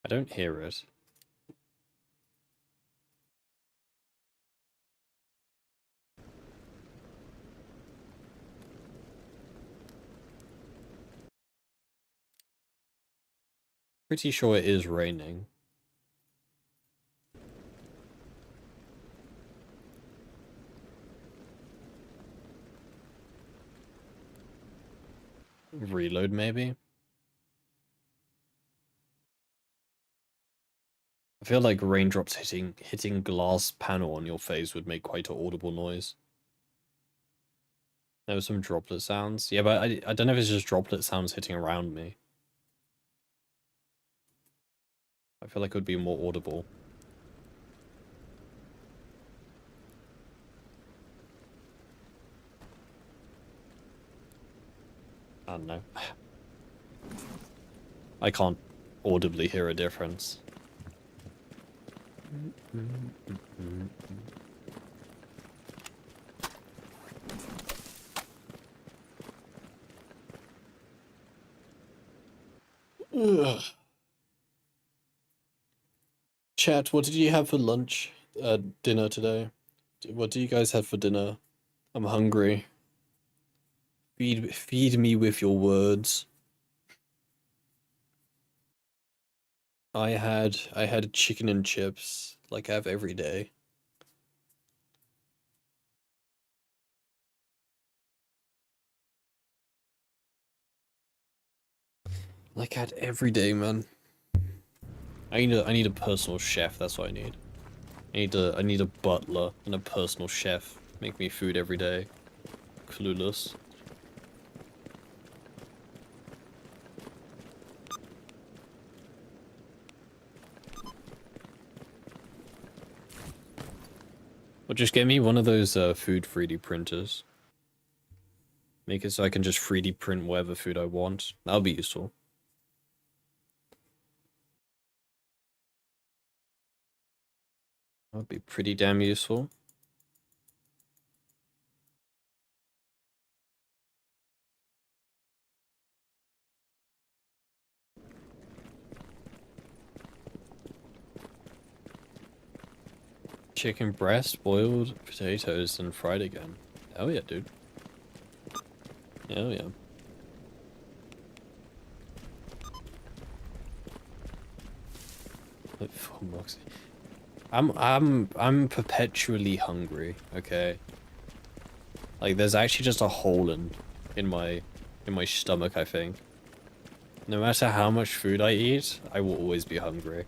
I don't hear it. Pretty sure it is raining. Reload, maybe? I feel like raindrops hitting glass panel on your face would make quite an audible noise. There were some droplet sounds. Yeah, but I don't know if it's just droplet sounds hitting around me. I feel like it would be more audible. I don't know. I can't audibly hear a difference. Ugh. Chat, what did you have for lunch? Dinner today? What do you guys have for dinner? I'm hungry. Feed me with your words. I had chicken and chips, like I have every day. Like I had every day, man. I need a personal chef, that's what I need. I need a butler and a personal chef. Make me food every day. Clueless. Or just get me one of those food 3D printers. Make it so I can just 3D print whatever food I want. That'll be useful. That'd be pretty damn useful. Chicken breast, boiled potatoes, and fried again. Hell yeah, dude. Hell yeah. Like 4 bucks. I'm perpetually hungry, okay? Like there's actually just a hole in my stomach, I think. No matter how much food I eat, I will always be hungry.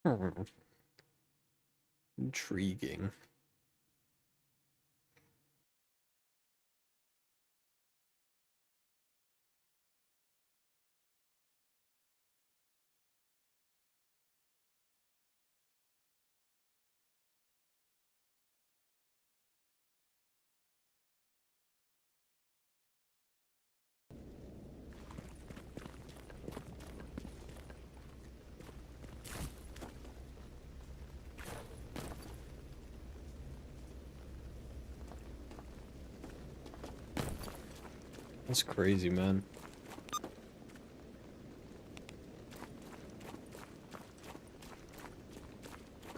Hmm. Intriguing. That's crazy, man.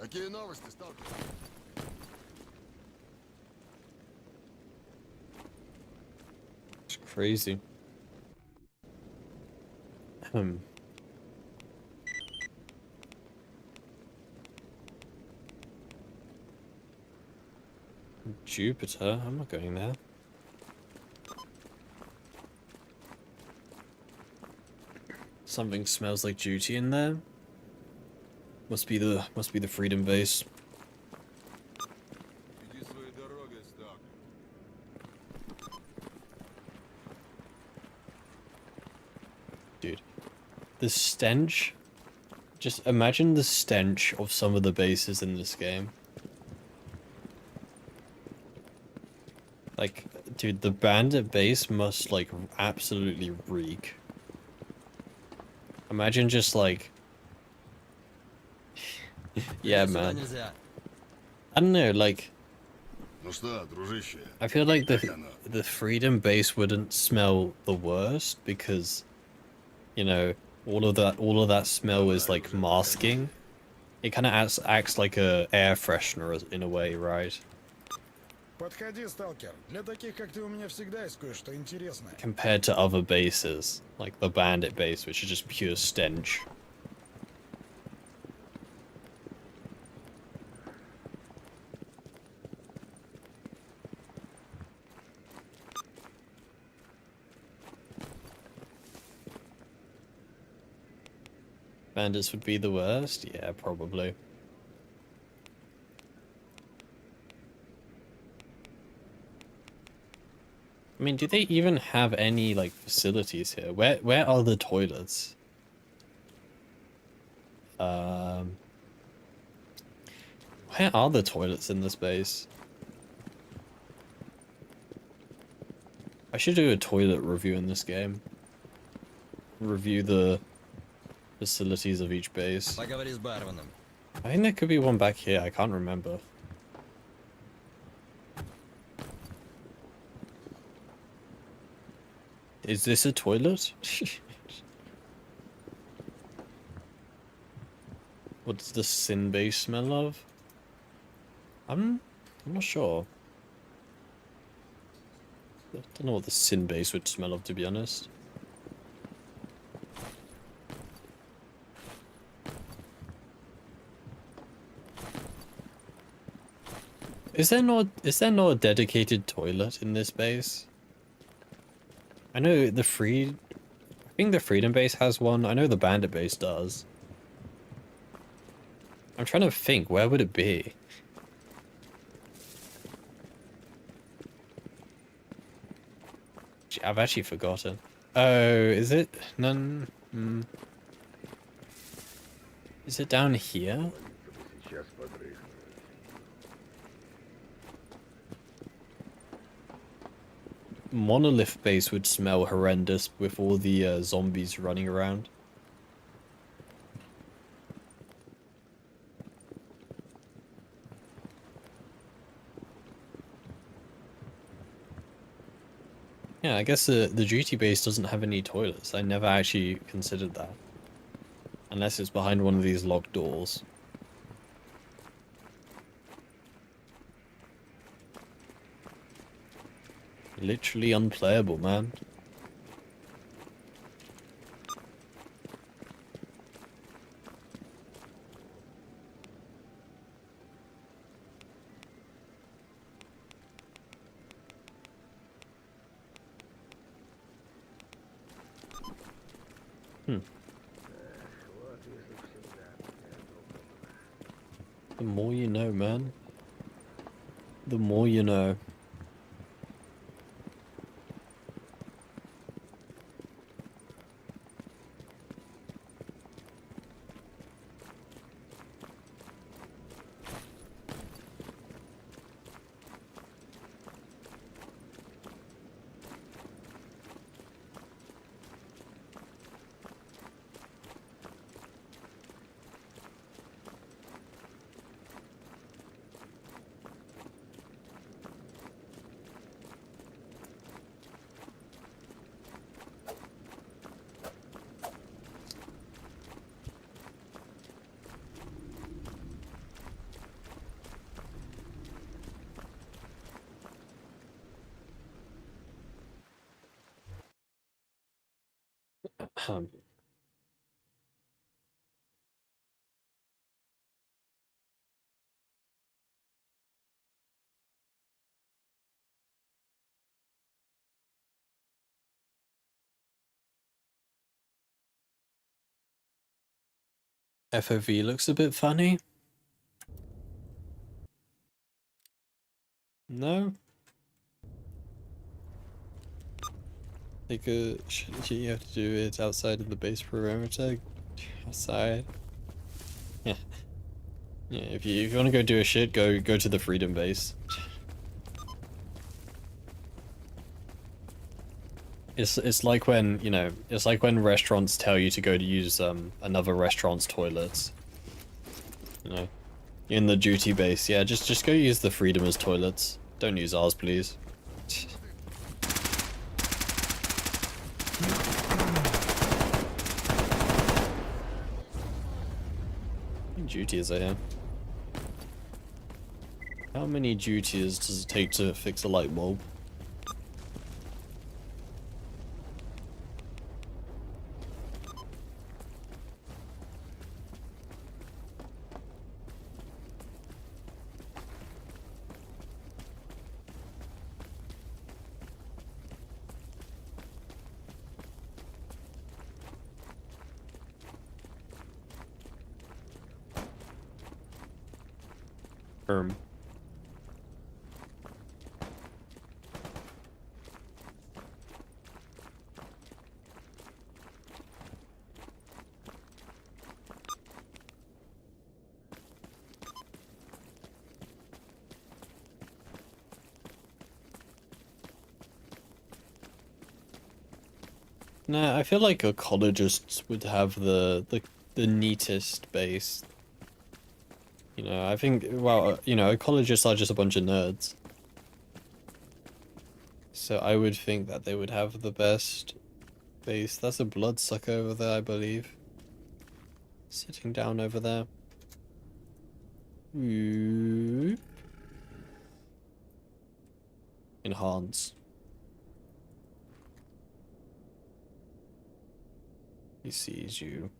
Какие новости, сталкер? Crazy. Jupiter? I'm not going there. Something smells like duty in there. Must be the Freedom Base. Иди своей дорогой, S.T.A.L.K.E.R. Dude, the stench. Just imagine the stench of some of the bases in this game. Like, dude, the bandit base must, like, absolutely reek. Imagine just, like... Yeah, man. I don't know, like... Ну что, дружище? I feel like Как оно? the Freedom Base wouldn't smell the worst because, you know, all of that smell is, like, masking. It kind of acts like a air freshener in a way, right? Подходи, сталкер. Для таких, как ты, у меня всегда есть кое-что интересное. Compared to other bases, like the bandit base, which is just pure stench. Bandits would be the worst? Yeah, probably. I mean, do they even have any, like, facilities here? Where are the toilets? Where are the toilets in this base? I should do a toilet review in this game. Review the facilities of each base. I think there could be one back here, I can't remember. Is this a toilet? What does the sin base smell of? I'm not sure. I don't know what the sin base would smell of, to be honest. Is there not a dedicated toilet in this base? I know I think the Freedom Base has one. I know the Bandit Base does. I'm trying to think, where would it be? Gee, I've actually forgotten. Oh, is it? None. Is it down here? Monolith Base would smell horrendous with all the zombies running around. Yeah, I guess the duty base doesn't have any toilets. I never actually considered that. Unless it's behind one of these locked doors. Literally unplayable, man. The more you know, man. The more you know. FOV looks a bit funny. No? Like you have to do it outside of the base perimeter? Outside? Yeah. Yeah, if you want to go do a shit, go to the freedom base. It's like when, you know, it's like when restaurants tell you to go to use another restaurant's toilets. You know, in the duty base. Yeah, just go use the freedomers' toilets. Don't use ours, please. How many duties are here? How many duties does it take to fix a light bulb? Nah, I feel like ecologists would have the neatest base. You know, I think, well, you know, ecologists are just a bunch of nerds. So I would think that they would have the best base. That's a bloodsucker over there, I believe. Sitting down over there. Ooh. Enhance. He sees you.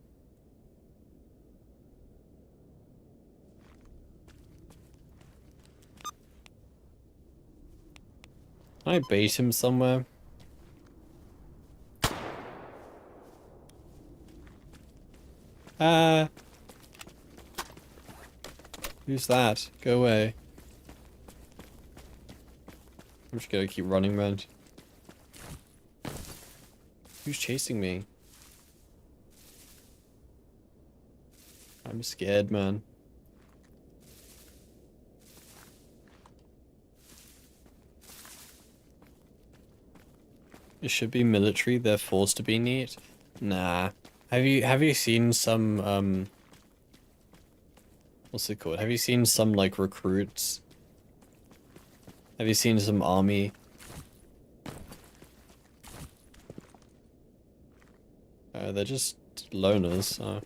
Can I bait him somewhere? Ah. Who's that? Go away. I'm just gonna keep running, man. Who's chasing me? I'm scared, man. It should be military, they're forced to be neat. Nah. Have you seen some what's it called? Have you seen some like recruits? Have you seen some army? They're just loners.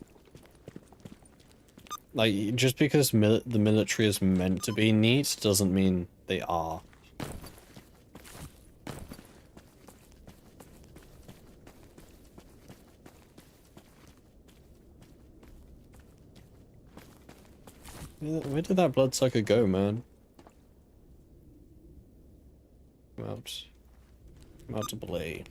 Like, just because the military is meant to be neat doesn't mean they are. Where did that bloodsucker go, man? Come out. Come out to play.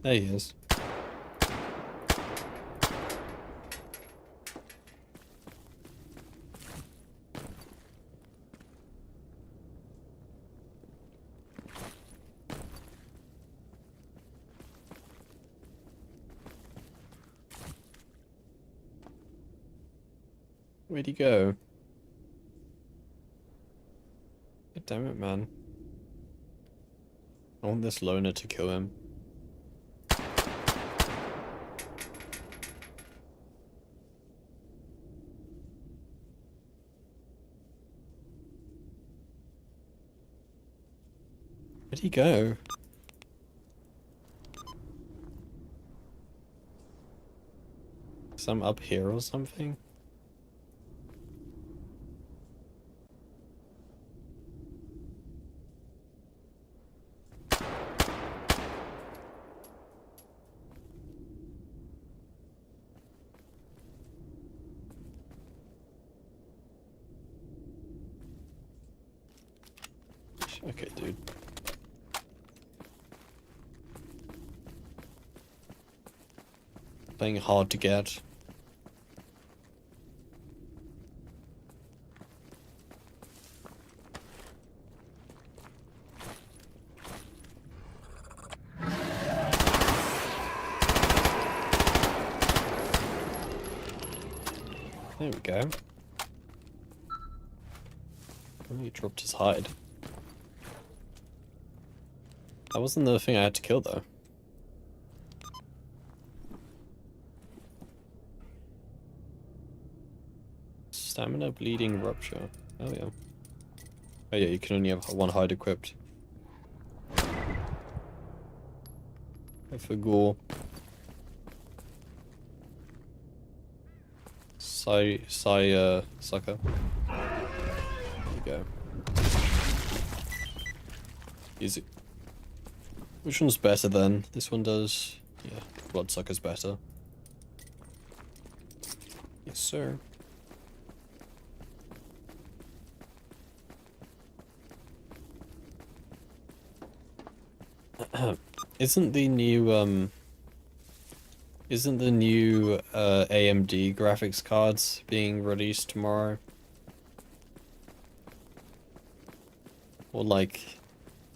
There he is. Where'd he go? God damn it, man. I want this loner to kill him. Where'd he go? Some up here or something? Okay, dude. Playing hard to get. There we go. Oh, he dropped his hide. That wasn't the thing I had to kill, though. Stamina bleeding rupture. Oh yeah. Oh yeah, you can only have one hide equipped. Go for gore. Sucker. There you go. Easy. Which one's better then? This one does... Yeah, Bloodsucker's better. Yes, sir. Isn't the new AMD graphics cards being released tomorrow? Or like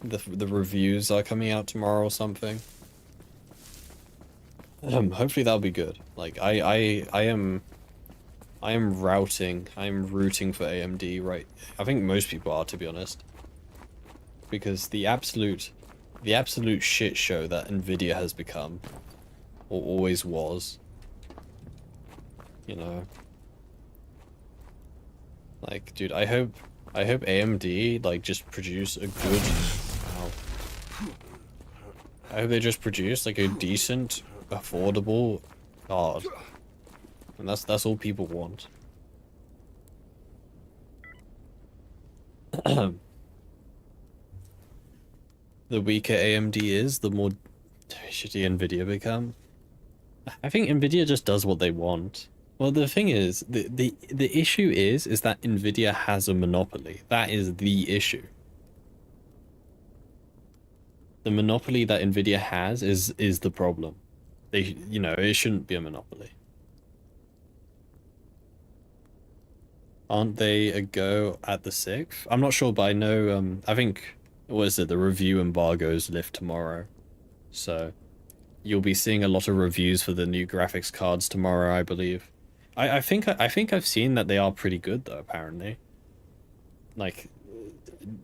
the reviews are coming out tomorrow or something? Hopefully that'll be good. Like I am rooting for AMD, right? I think most people are, to be honest. Because the absolute shit show that Nvidia has become, or always was, you know. Like, dude, I hope AMD like just produce a good. Wow. I hope they just produce like a decent, affordable card, and that's all people want. The weaker AMD is, the more shitty Nvidia become. I think Nvidia just does what they want. Well, the thing is, the issue is that Nvidia has a monopoly. That is the issue. The monopoly that Nvidia has is the problem. They, you know, it shouldn't be a monopoly. Aren't they a go at the 6th? I'm not sure, but I know, I think, what is it, the review embargoes lift tomorrow. So, you'll be seeing a lot of reviews for the new graphics cards tomorrow, I believe. I think I've seen that they are pretty good, though, apparently. Like,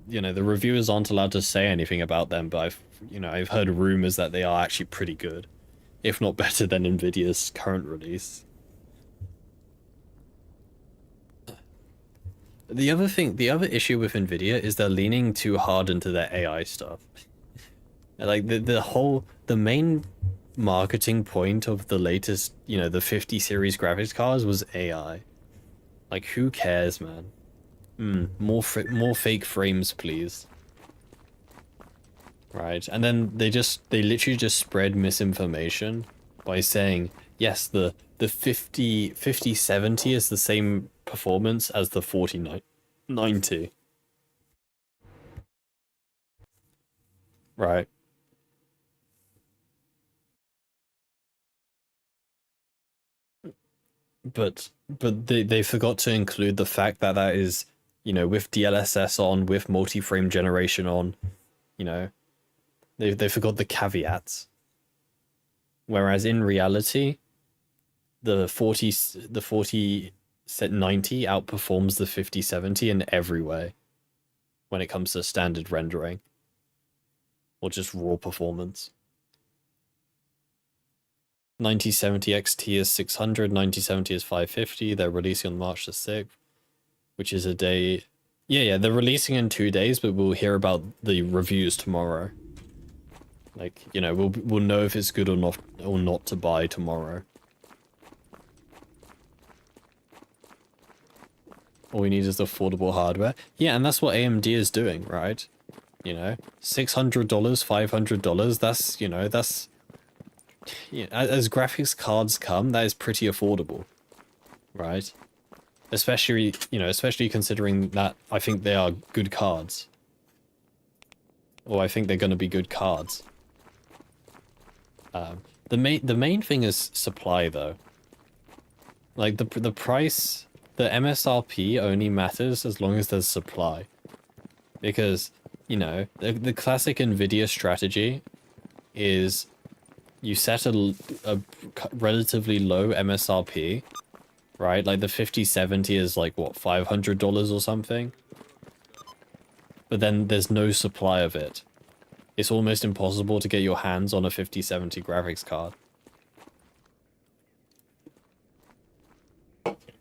you know, the reviewers aren't allowed to say anything about them, but I've heard rumors that they are actually pretty good. If not better than Nvidia's current release. The other issue with Nvidia is they're leaning too hard into their AI stuff. Like the main marketing point of the latest, you know, the 50 series graphics cards was AI. Like, who cares, man? More fake frames, please. Right, and then they literally just spread misinformation by saying, yes, the 5070 is the same performance as the 4090. Right. But they forgot to include the fact that that is, you know, with DLSS on, with multi-frame generation on, you know, they forgot the caveats. Whereas in reality, the 4090 outperforms the 5070 in every way when it comes to standard rendering or just raw performance. 9070 XT is 600, 9070 is 550. They're releasing on March the 6th, which is a day. Yeah, they're releasing in 2 days, but we'll hear about the reviews tomorrow. Like, you know, we'll know if it's good or not to buy tomorrow. All we need is affordable hardware. Yeah, and that's what AMD is doing, right? You know, $600, $500, that's, you know, that's... Yeah, as graphics cards come, that is pretty affordable, right? Especially, you know, especially considering that I think they are good cards. or I think they're going to be good cards. The main thing is supply, though. Like the price, the MSRP only matters as long as there's supply, because you know the classic Nvidia strategy is you set a relatively low MSRP, right? Like the 5070 is like what, $500 or something, but then there's no supply of it. It's almost impossible to get your hands on a 5070 graphics card.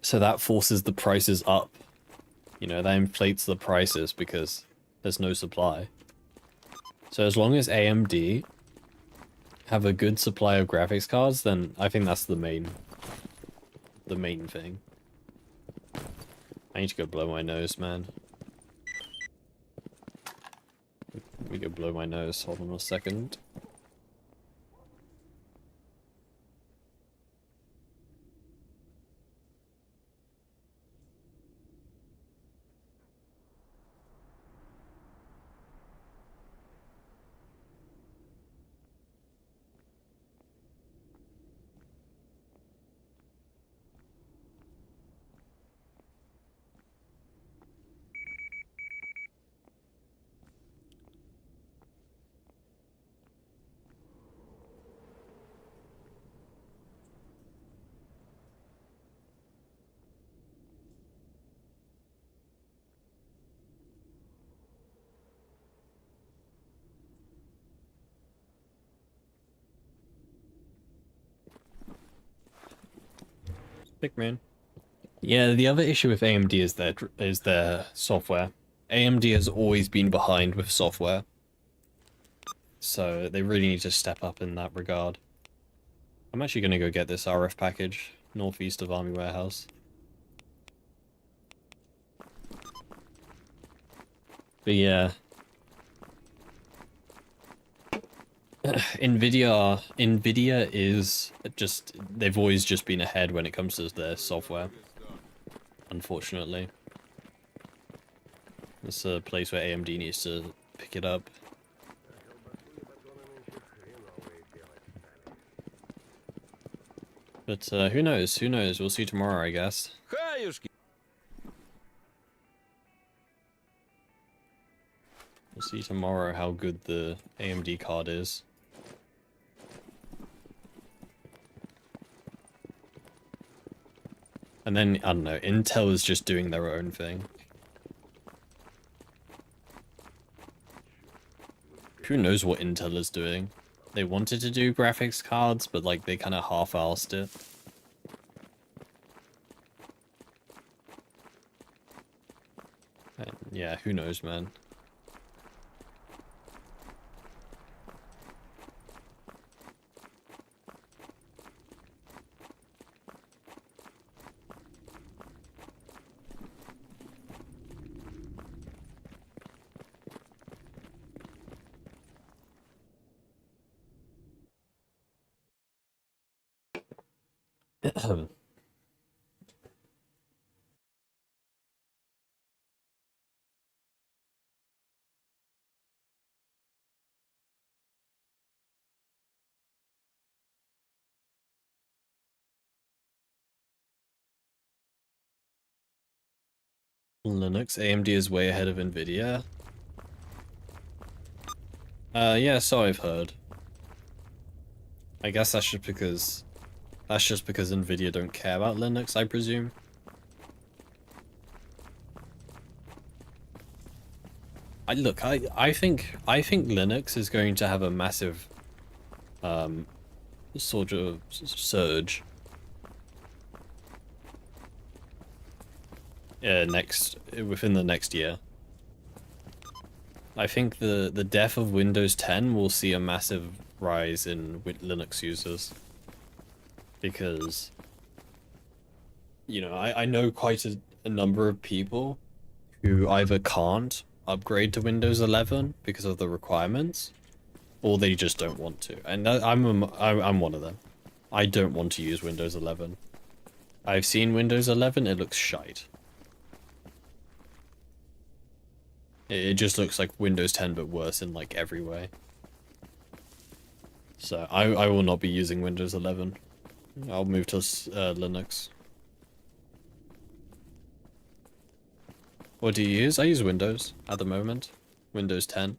So that forces the prices up. You know, that inflates the prices because there's no supply. So as long as AMD have a good supply of graphics cards, then I think that's the main thing. I need to go blow my nose, man. Let me go blow my nose. Hold on a second. Big man. Yeah, the other issue with AMD is their software. AMD has always been behind with software, so they really need to step up in that regard. I'm actually gonna go get this RF package northeast of Army Warehouse. But yeah, Nvidia is just, they've always just been ahead when it comes to their software. Unfortunately, it's a place where AMD needs to pick it up. But who knows? Who knows? We'll see tomorrow, I guess. We'll see tomorrow how good the AMD card is. And then, I don't know, Intel is just doing their own thing. Who knows what Intel is doing? They wanted to do graphics cards, but like they kind of half-assed it. And yeah, who knows, man. Linux, AMD is way ahead of Nvidia. Yeah, so I've heard. I guess that's just because Nvidia don't care about Linux, I presume. I think Linux is going to have a massive sort of surge within the next year. I think the death of Windows 10 will see a massive rise in Linux users, because you know, I know quite a number of people who either can't upgrade to Windows 11 because of the requirements, or they just don't want to. And I'm one of them. I don't want to use Windows 11. I've seen Windows 11, it looks shite. It just looks like Windows 10 but worse in like every way. So I will not be using Windows 11. I'll move to Linux. What do you use? I use Windows at the moment. Windows 10.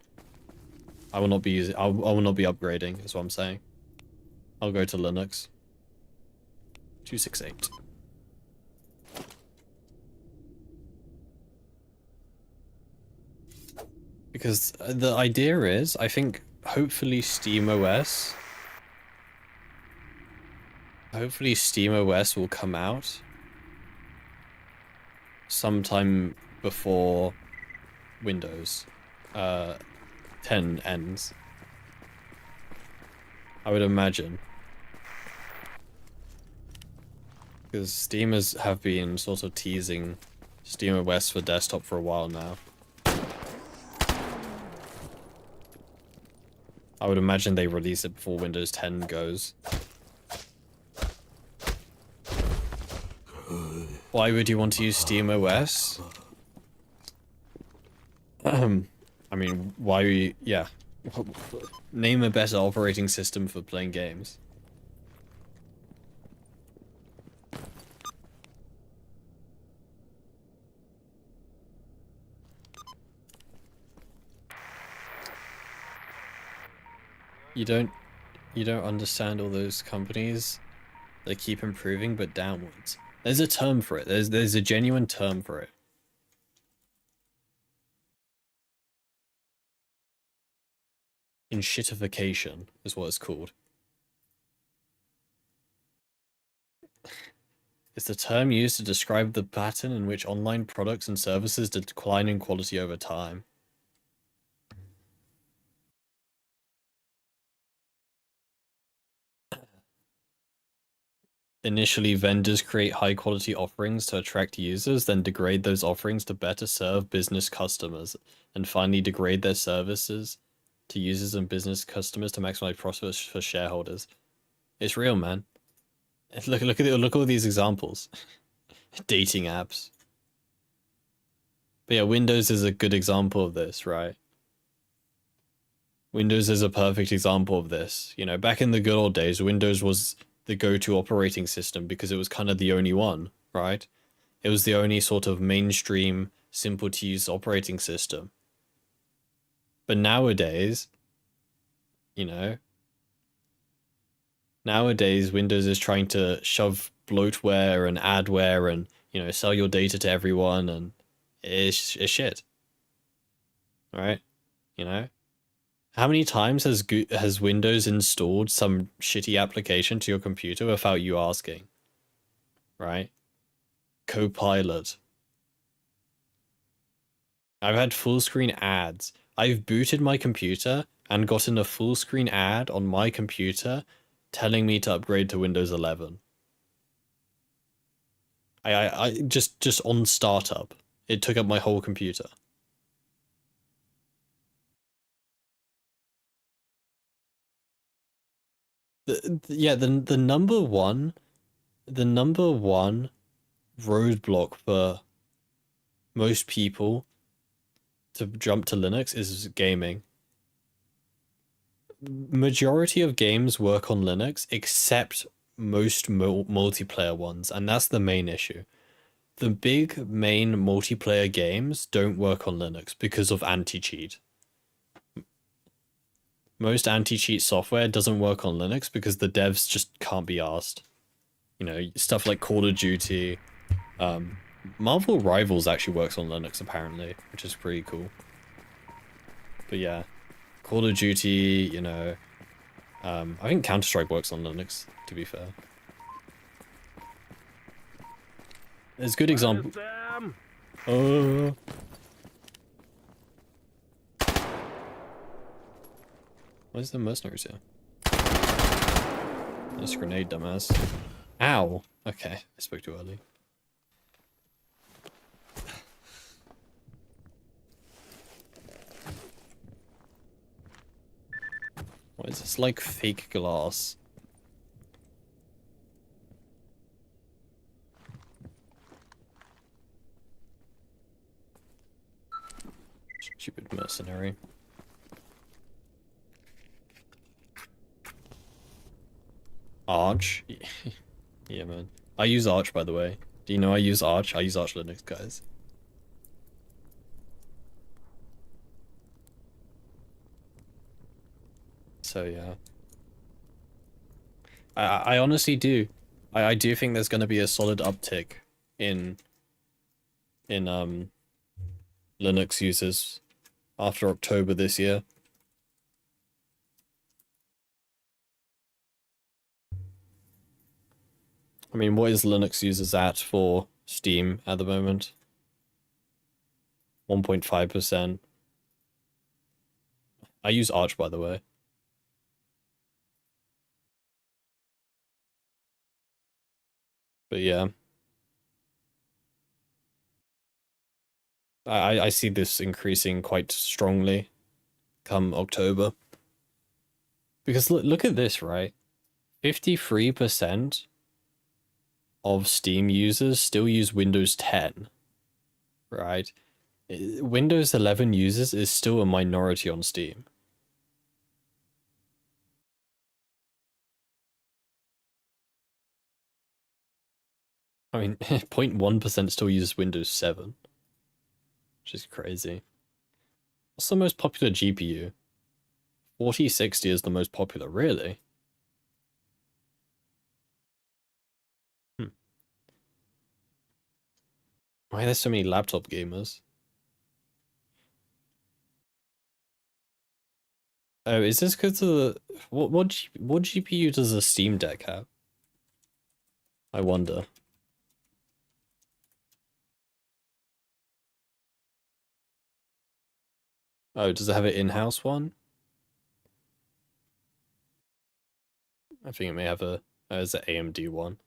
I will not be using. I will not be upgrading. Is what I'm saying. I'll go to Linux. 268. Because the idea is, I think, hopefully SteamOS will come out sometime before Windows 10 ends. I would imagine. Because Steamers have been sort of teasing SteamOS for desktop for a while now. I would imagine they release it before Windows 10 goes. Why would you want to use SteamOS? I mean, why? Yeah. Name a better operating system for playing games. You don't understand all those companies that keep improving but downwards. There's a term for it. There's a genuine term for it. Inshitification is what it's called. It's the term used to describe the pattern in which online products and services decline in quality over time. Initially, vendors create high-quality offerings to attract users, then degrade those offerings to better serve business customers, and finally degrade their services to users and business customers to maximize profits for shareholders. It's real, man. Look at all these examples. Dating apps. But yeah, Windows is a good example of this, right? Windows is a perfect example of this. You know, back in the good old days, Windows was the go-to operating system because it was kind of the only one, right? It was the only sort of mainstream, simple-to-use operating system. But nowadays, you know, nowadays Windows is trying to shove bloatware and adware and, you know, sell your data to everyone, and it's shit. Right? You know? How many times has Windows installed some shitty application to your computer without you asking? Right? Copilot. I've had full screen ads. I've booted my computer and gotten a full screen ad on my computer telling me to upgrade to Windows 11. I just on startup. It took up my whole computer. The number one roadblock for most people to jump to Linux is gaming. Majority of games work on Linux except most multiplayer ones, and that's the main issue. The big main multiplayer games don't work on Linux because of anti-cheat. Most anti-cheat software doesn't work on Linux because the devs just can't be asked. You know, stuff like Call of Duty, Marvel Rivals actually works on Linux apparently, which is pretty cool. But yeah, Call of Duty, you know, I think Counter-Strike works on Linux, to be fair. There's good example. Where's the mercenaries here? This grenade, dumbass. Ow! Okay, I spoke too early. What is this, like, fake glass? Stupid mercenary. Arch? Yeah, man. I use Arch, by the way. Do you know I use Arch? I use Arch Linux, guys. So, yeah. I honestly do. I do think there's going to be a solid uptick in Linux users after October this year. I mean, what is Linux users at for Steam at the moment? 1.5%. I use Arch, by the way. But yeah. I see this increasing quite strongly come October. Because look at this, right? 53% of Steam users still use Windows 10, right? Windows 11 users is still a minority on Steam. I mean, 0.1% still uses Windows 7, which is crazy. What's the most popular GPU? 4060 is the most popular, really? Hmm. Why are there so many laptop gamers? Oh, is this because of the... What GPU does a Steam Deck have? I wonder. Oh, does it have an in-house one? I think it may have a... it's an AMD one.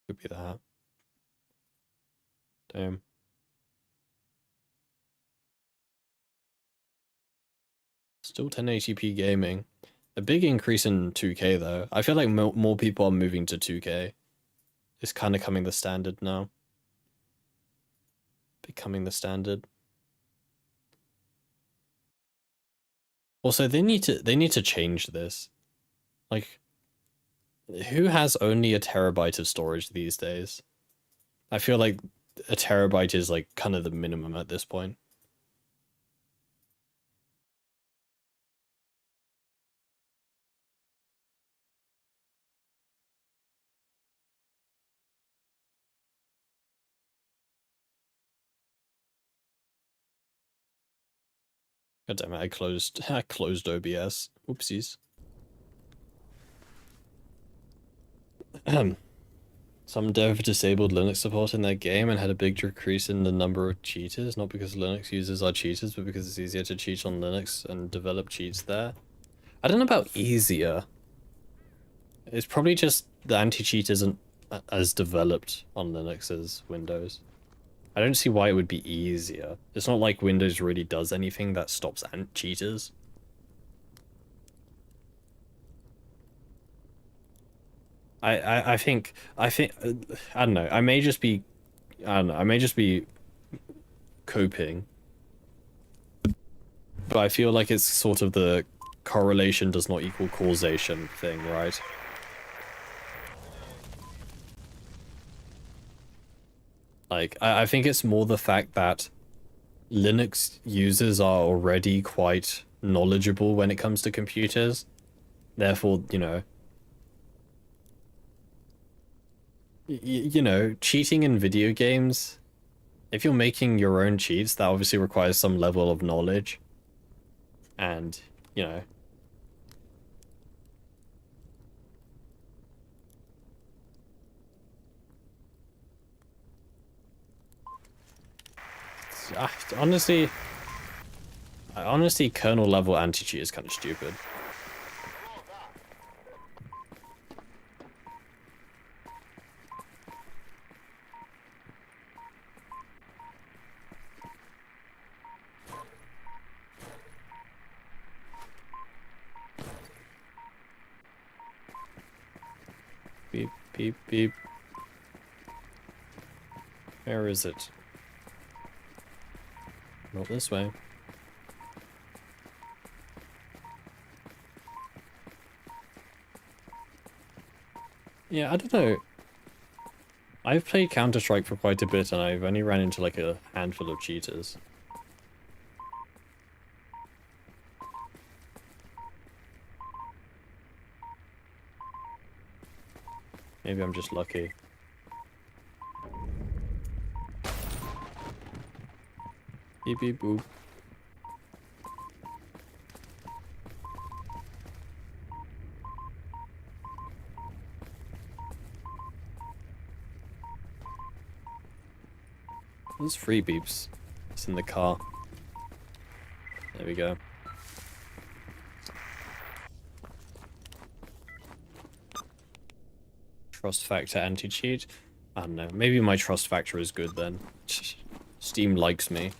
Could be that. Damn. Still 1080p gaming. A big increase in 2K though. I feel like more people are moving to 2K. It's kind of coming the standard now. Becoming the standard. Also, they need to change this. Like, who has only a terabyte of storage these days? I feel like a terabyte is like kind of the minimum at this point. God damn it, I closed OBS. Oopsies. Some dev disabled Linux support in their game and had a big decrease in the number of cheaters, not because Linux users are cheaters, but because it's easier to cheat on Linux and develop cheats there. I don't know about easier. It's probably just the anti-cheat isn't as developed on Linux as Windows. I don't see why it would be easier. It's not like Windows really does anything that stops cheaters. I think I don't know. I may just be coping, but I feel like it's sort of the correlation does not equal causation thing, right? Like I think it's more the fact that Linux users are already quite knowledgeable when it comes to computers. Therefore, you know, cheating in video games, if you're making your own cheats, that obviously requires some level of knowledge. And, you know, honestly, kernel level anti-cheat is kind of stupid. Beep, beep, beep. Where is it? Not this way. Yeah, I don't know. I've played Counter-Strike for quite a bit and I've only ran into like a handful of cheaters. Maybe I'm just lucky. Beep beep boop. There's free beeps. It's in the car. There we go. Trust factor anti-cheat? I don't know. Maybe my trust factor is good then. Steam likes me.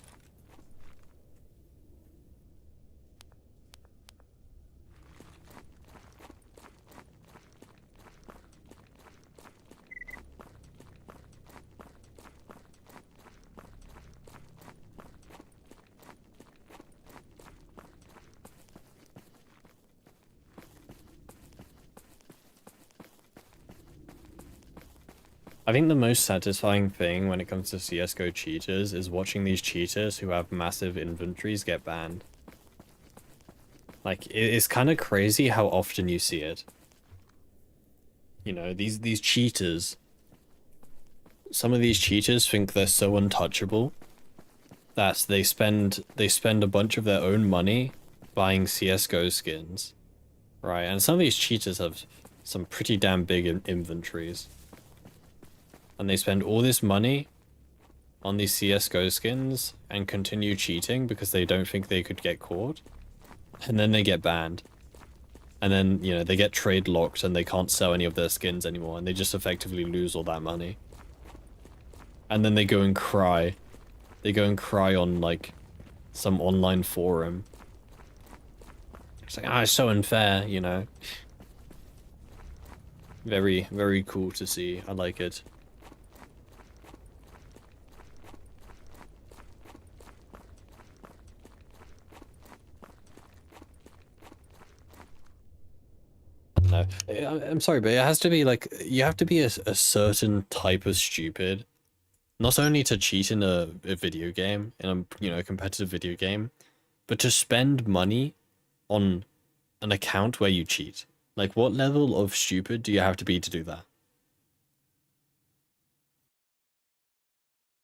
I think the most satisfying thing when it comes to CSGO cheaters is watching these cheaters who have massive inventories get banned. Like, it's kind of crazy how often you see it. You know, these cheaters. Some of these cheaters think they're so untouchable that they spend a bunch of their own money buying CSGO skins. Right, and some of these cheaters have some pretty damn big inventories. And they spend all this money on these CSGO skins and continue cheating because they don't think they could get caught. And then they get banned. And then, you know, they get trade locked and they can't sell any of their skins anymore and they just effectively lose all that money. And then they go and cry. They go and cry on, like, some online forum. It's like, ah, it's so unfair, you know. Very, very cool to see. I like it. No, I'm sorry, but it has to be like, you have to be a certain type of stupid, not only to cheat in a video game, in a, you know, a competitive video game, but to spend money on an account where you cheat. Like, what level of stupid do you have to be to do that?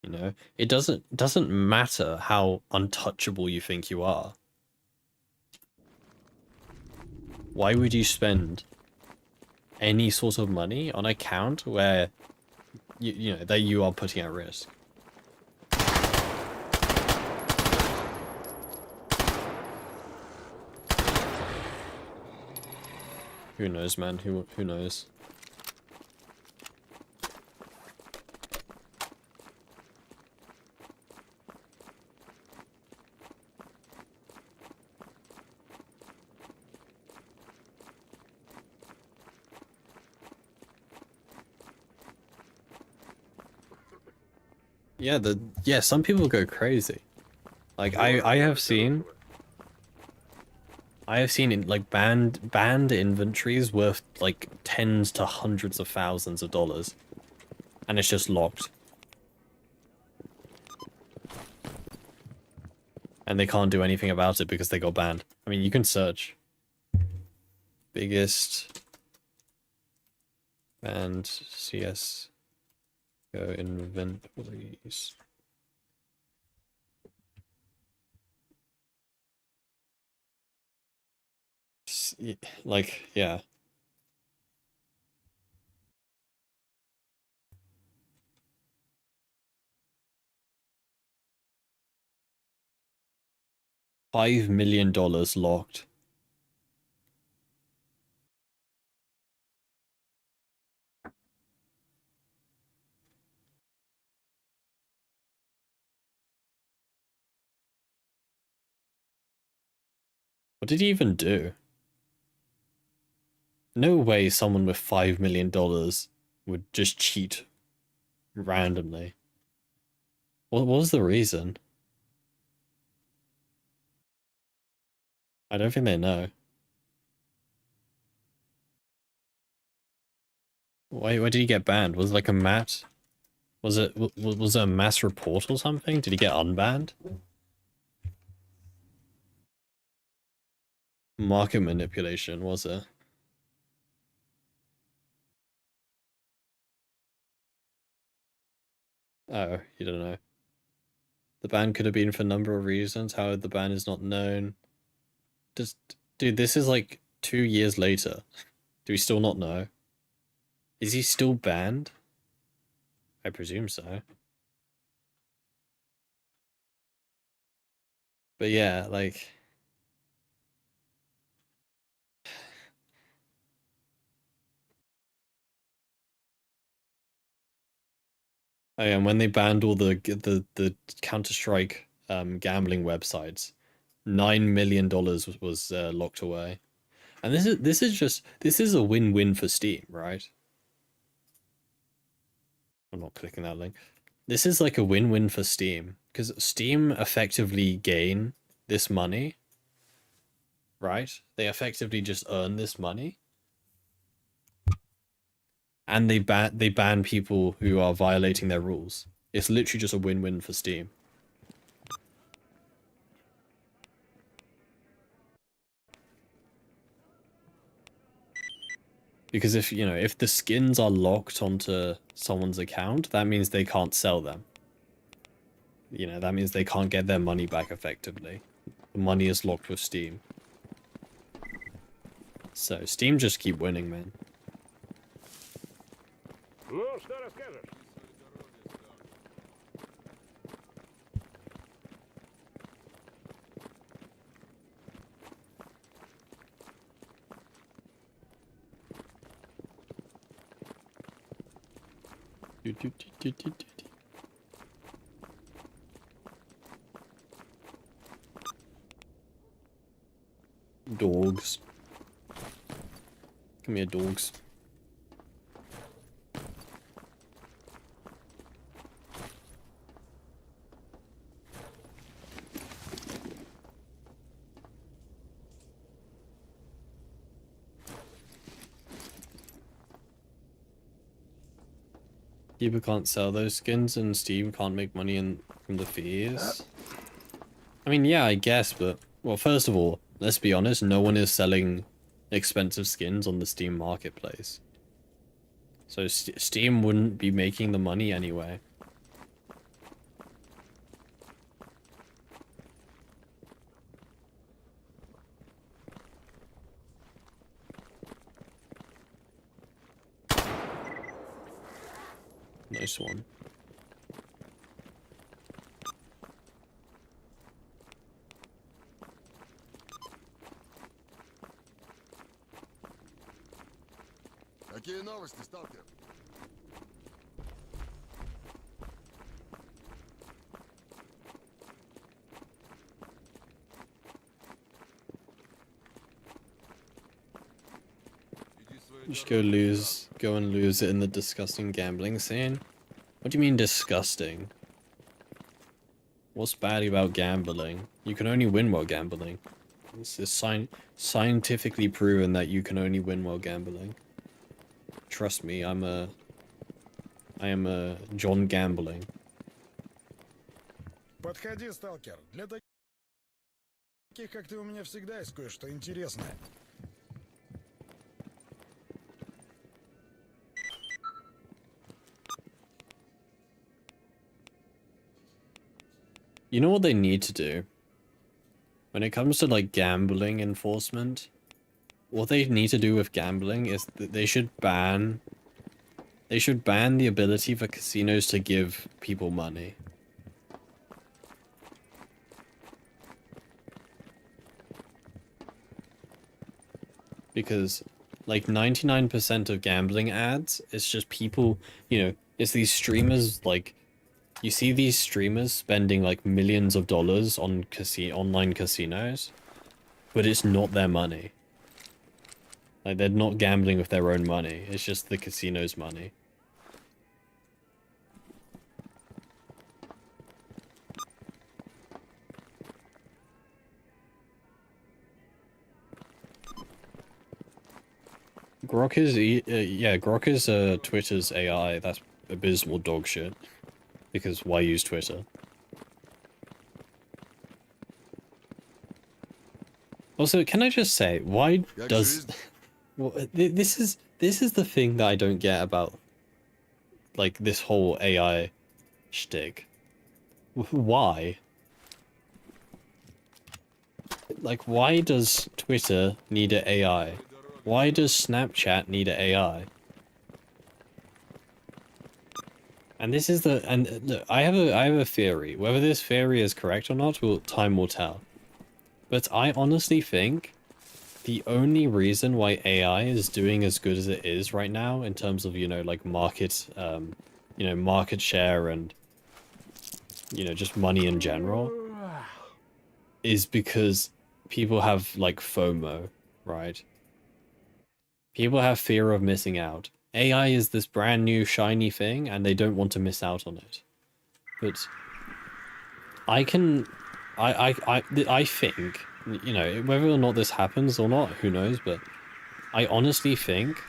You know, it doesn't matter how untouchable you think you are. Why would you spend any sort of money on an account where you know that you are putting at risk? Who knows, man? Who knows? Yeah, some people go crazy. Like I have seen in like banned inventories worth like tens to hundreds of thousands of dollars. And it's just locked. And they can't do anything about it because they got banned. I mean, you can search. Biggest banned CSGO inventories. Like, yeah. $5 million locked. What did he even do? No way someone with $5 million would just cheat randomly. What was the reason? I don't think they know. Why did he get banned? Was it like a mat? Was it a mass report or something? Did he get unbanned? Market manipulation, was it? Oh, you don't know. The ban could have been for a number of reasons. How the ban is not known. Just, dude, this is like 2 years later. Do we still not know? Is he still banned? I presume so. But yeah, like... Oh yeah, and when they banned all the Counter-Strike gambling websites, $9 million was locked away. And this is a win-win for Steam, right? I'm not clicking that link. This is like a win-win for Steam because Steam effectively gain this money, right? They effectively just earn this money, and they ban people who are violating their rules. It's literally just a win-win for Steam. Because if, you know, if the skins are locked onto someone's account, that means they can't sell them. You know, that means they can't get their money back effectively. The money is locked with Steam. So Steam just keep winning, man. Ну, что расскажешь? Dogs. Come here, dogs. People can't sell those skins and Steam can't make money from the fees. I mean, yeah, I guess, but... Well, first of all, let's be honest, no one is selling expensive skins on the Steam marketplace. So Steam wouldn't be making the money anyway. Nice one. Какие новости, сталкер? Just go and lose it in the disgusting gambling scene. What do you mean disgusting? What's bad about gambling? You can only win while gambling. This is scientifically proven that you can only win while gambling. Trust me, I am a John Gambling. Подходи, сталкер. Для таких, как ты, у меня всегда есть кое-что интересное. You know what they need to do? When it comes to like gambling enforcement, what they need to do with gambling is that they should ban the ability for casinos to give people money. Because like 99% of gambling ads, it's just people, you know, it's these streamers, like, you see these streamers spending like millions of dollars on online casinos, but it's not their money. Like, they're not gambling with their own money, it's just the casino's money. Grok is yeah, Grok is Twitter's AI. That's abysmal dog shit. Because why use Twitter? Also, can I just say, why Как does жизнь? well, this is the thing that I don't get about like this whole AI shtick. Why? Like, why does Twitter need an AI? Why does Snapchat need an AI? And this is the look, I have a theory. Whether this theory is correct or not, time will tell. But I honestly think the only reason why AI is doing as good as it is right now in terms of, you know, like market market share and just money in general is because people have like FOMO, right? People have fear of missing out. AI is this brand new shiny thing and they don't want to miss out on it. But I can, I think, whether or not this happens or not, who knows, but I honestly think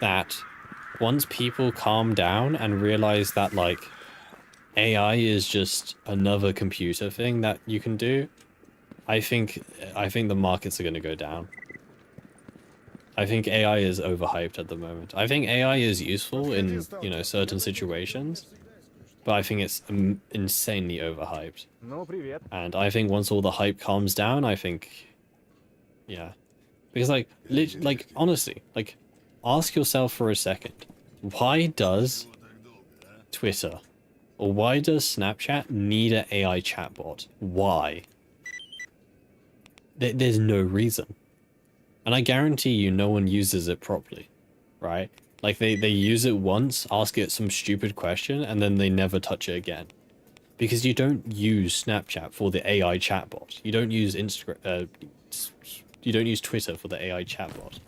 that once people calm down and realize that, like, AI is just another computer thing that you can do, I think the markets are going to go down. I think AI is overhyped at the moment. I think AI is useful Подходи, in, сталкер. certain Для таких, как ты, у меня situations, всегда есть кое-что. but I think it's insanely overhyped. Ну, привет. And I think once all the hype calms down, I think, yeah. Because, like, honestly, like, ask yourself for a second, why does Twitter or why does Snapchat need an AI chatbot? Why? There's no reason. And I guarantee you no one uses it properly, right? Like, they use it once, ask it some stupid question, and then they never touch it again. Because you don't use Snapchat for the AI chatbot. You don't use you don't use Twitter for the AI chatbot.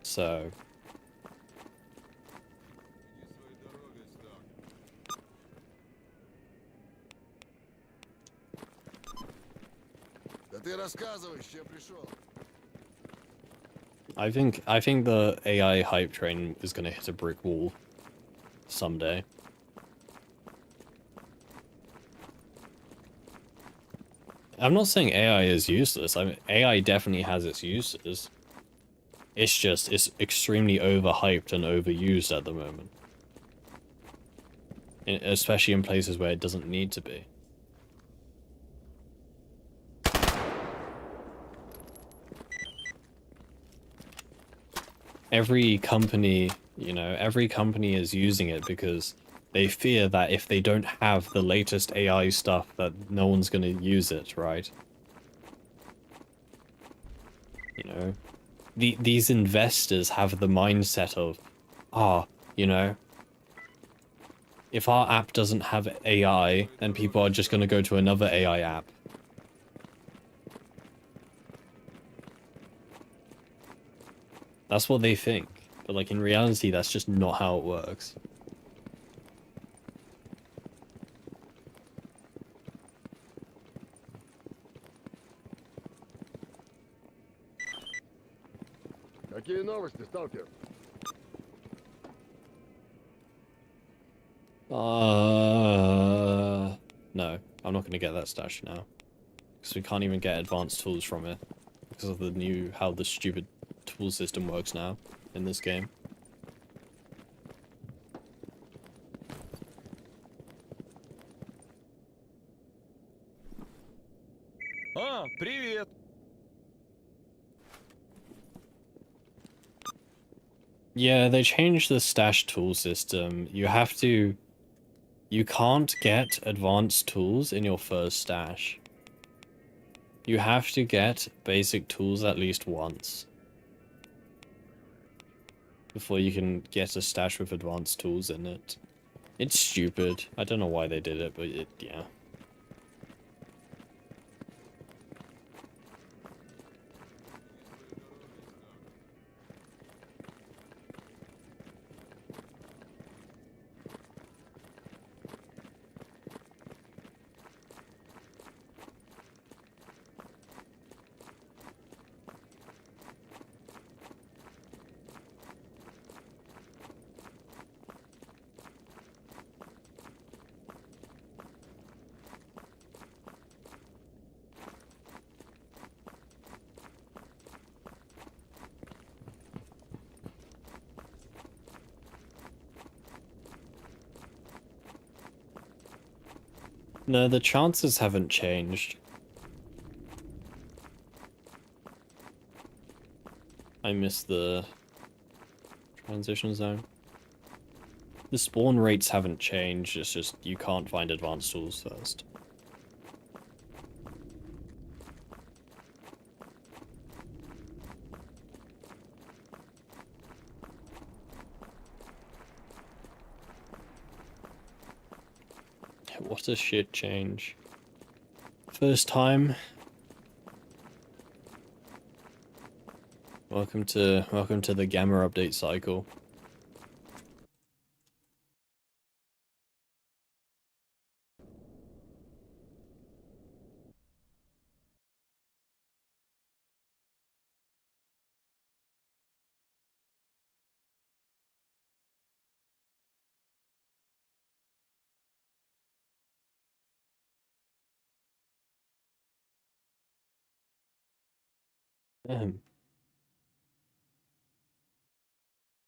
So, Да ты рассказывай, с чем пришел. I think the AI hype train is gonna hit a brick wall someday. I'm not saying AI is useless. I mean, AI definitely has its uses. It's just, it's extremely overhyped and overused at the moment. Especially in places where it doesn't need to be. Every company, every company is using it because they fear that if they don't have the latest AI stuff, that no one's going to use it, right? These investors have the mindset of, if our app doesn't have AI, then people are just going to go to another AI app. That's what they think. But, like, in reality, that's just not how it works. Какие новости, сталкер? No, I'm not going to get that stash now. Because we can't even get advanced tools from it. Because of how the stupid tool system works now in this game. А, привет! Yeah, they changed the stash tool system. You can't get advanced tools in your first stash. You have to get basic tools at least once before you can get a stash with advanced tools in it. It's stupid. I don't know why they did it, but yeah. No, the chances haven't changed. I missed the transition zone. The spawn rates haven't changed, it's just you can't find advanced tools first. What a shit change. First time. Welcome to the Gamma update cycle.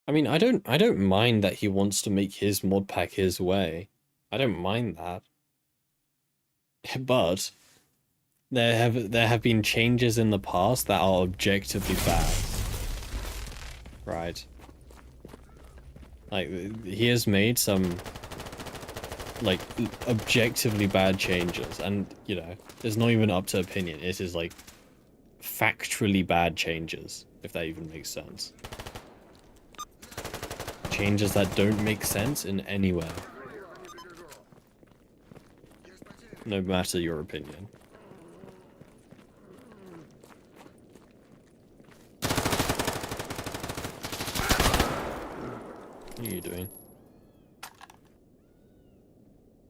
I mean, I don't mind that he wants to make his mod pack his way. I don't mind that. But there have been changes in the past that are objectively bad. Right. Like, he has made some, like, objectively bad changes, and, you know, it's not even up to opinion. It is, like, factually bad changes, if that even makes sense. Changes that don't make sense in any way. No matter your opinion. What are you doing?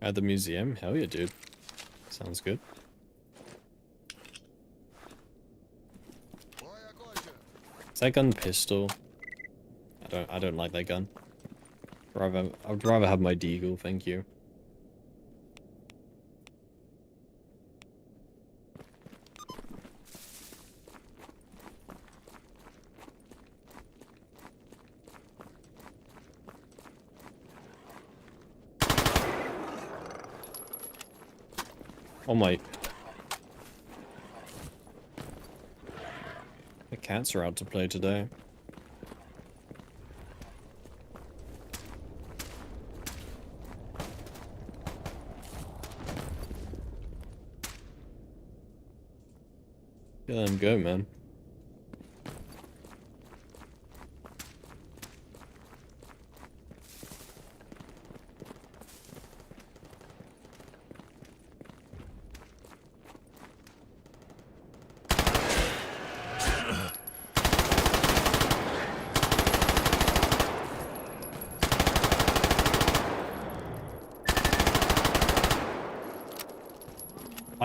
At the museum? Hell yeah, dude. Sounds good. Is that gun pistol? I don't like that gun. I'd rather have my deagle, thank you. Oh my. The cats are out to play today. Let them go, man.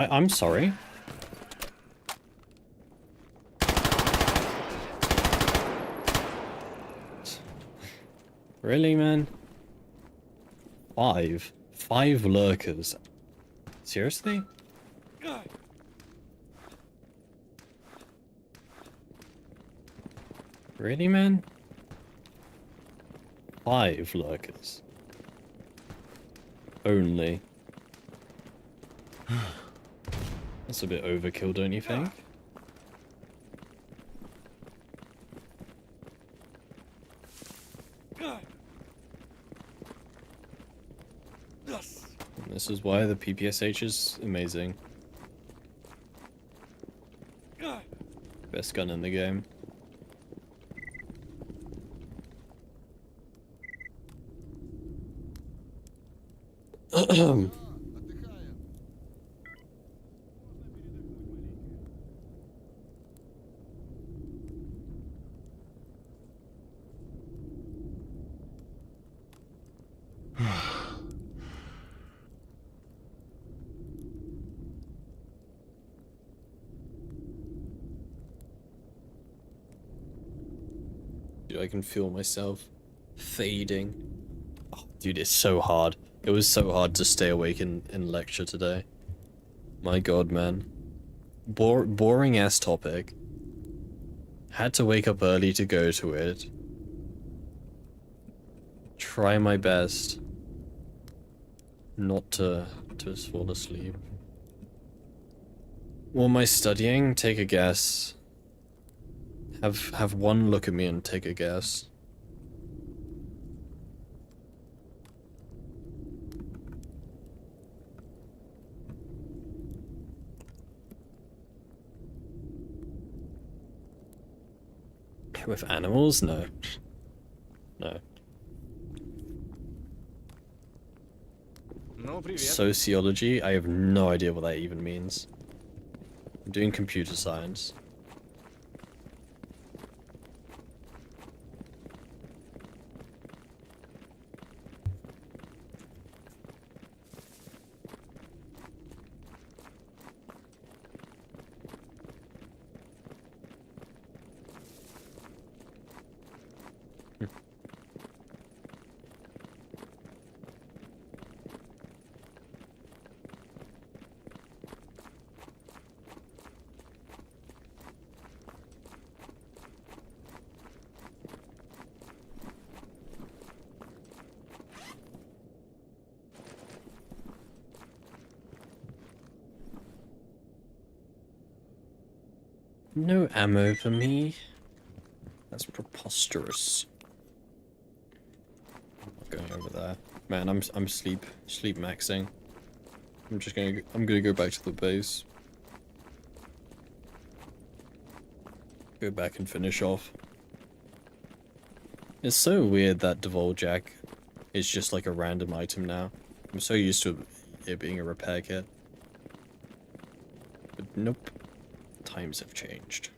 I'm sorry. Really, man? 5 lurkers. Seriously? Really, man? 5 lurkers. Only. That's a bit overkill, don't you think? And this is why the PPSH is amazing. Best gun in the game. Отдыхаем. Dude, I can feel myself fading. Oh, dude, it's so hard. It was so hard to stay awake in lecture today. My god, man. Boring ass topic. Had to wake up early to go to it. Try my best not to to fall asleep. What am I studying? Take a guess. Have one look at me and take a guess. With animals? No. No. Ну, привет. Sociology? I have no idea what that even means. I'm doing computer science. No ammo for me. That's preposterous. I'm not going over there. Man, I'm sleep maxing. I'm gonna go back to the base. Go back and finish off. It's so weird that Dvoljak is just like a random item now. I'm so used to it being a repair kit. But nope. Times have changed.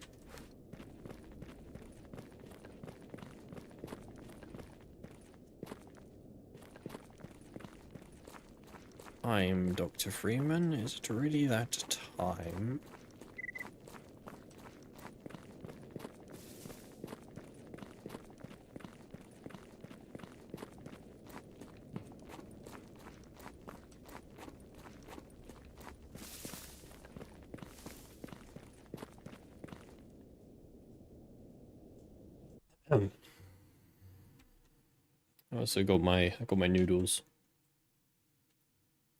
I'm Dr. Freeman. Is it really that time? I also got I got my noodles.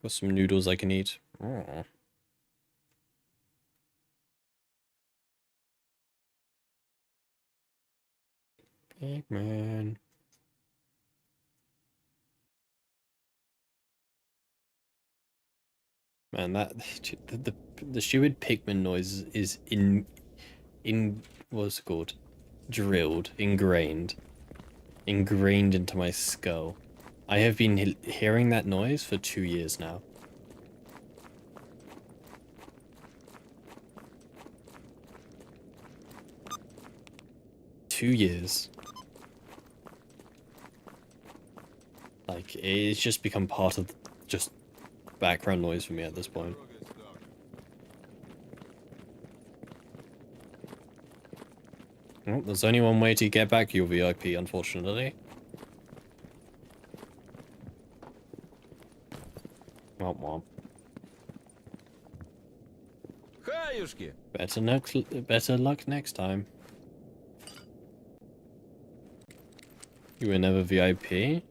Got some noodles I can eat. Oh. Pigman. Man, that the stupid Pikmin noise is in what's it called? Drilled, ingrained into my skull. I have been hearing that noise for 2 years now. Two years. Like, it's just become part of just background noise for me at this point. Well, there's only one way to get back your VIP, unfortunately. Womp womp. Хаюшки! Better luck next time. You were never VIP?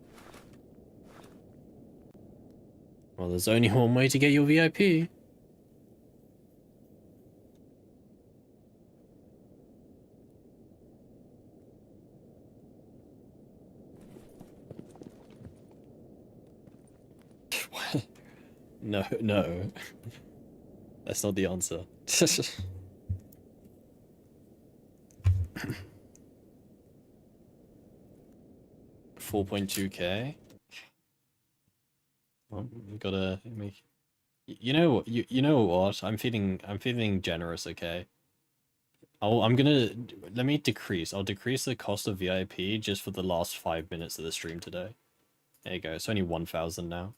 Well, there's only one way to get your VIP. No, no. That's not the answer. 4.2k. Well, we gotta make. You know what? You know what? I'm feeling generous. Okay. I'm gonna let me decrease. I'll decrease the cost of VIP just for the last 5 minutes of the stream today. There you go. It's only 1,000 now.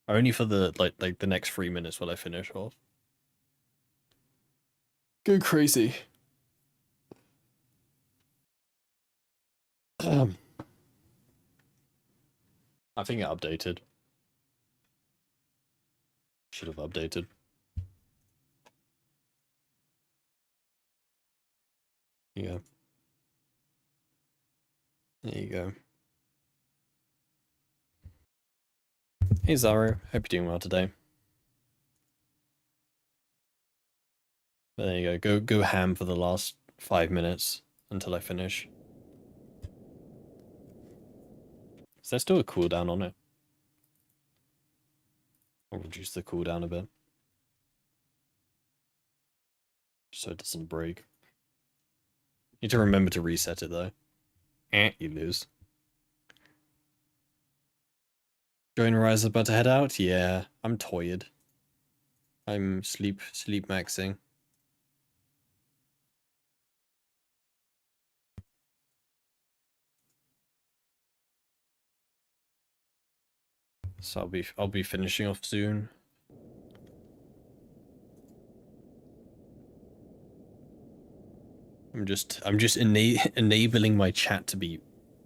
Only for the like the next 3 minutes while I finish off. Go crazy. I think it updated. Should have updated. Yeah. There you go. Hey Zaro, hope you're doing well today. There you go. Go ham for the last 5 minutes until I finish. Is there still a cooldown on it? I'll reduce the cooldown a bit. So it doesn't break. Need to remember to reset it though. You lose. Join Rise about to head out? Yeah, I'm tired. I'm sleep maxing. So I'll be finishing off soon. I'm just enabling my chat to be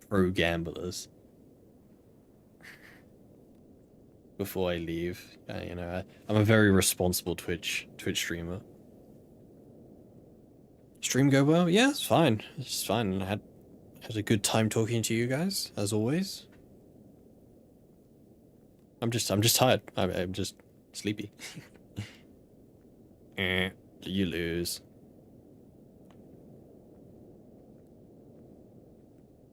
pro gamblers before I leave. You know, I'm a very responsible Twitch streamer. Stream go well? Yeah, it's fine. It's fine. I had a good time talking to you guys, as always. I'm just tired. I'm just sleepy. You lose.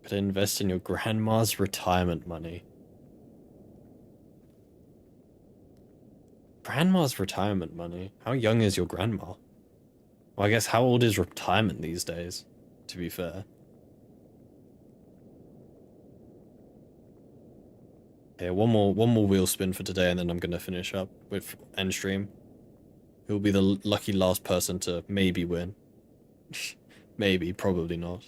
Could invest in your grandma's retirement money. Grandma's retirement money? How young is your grandma? Well, I guess how old is retirement these days, to be fair? Okay, one more wheel spin for today and then I'm gonna finish up with end stream. Who'll be the lucky last person to maybe win? Maybe, probably not.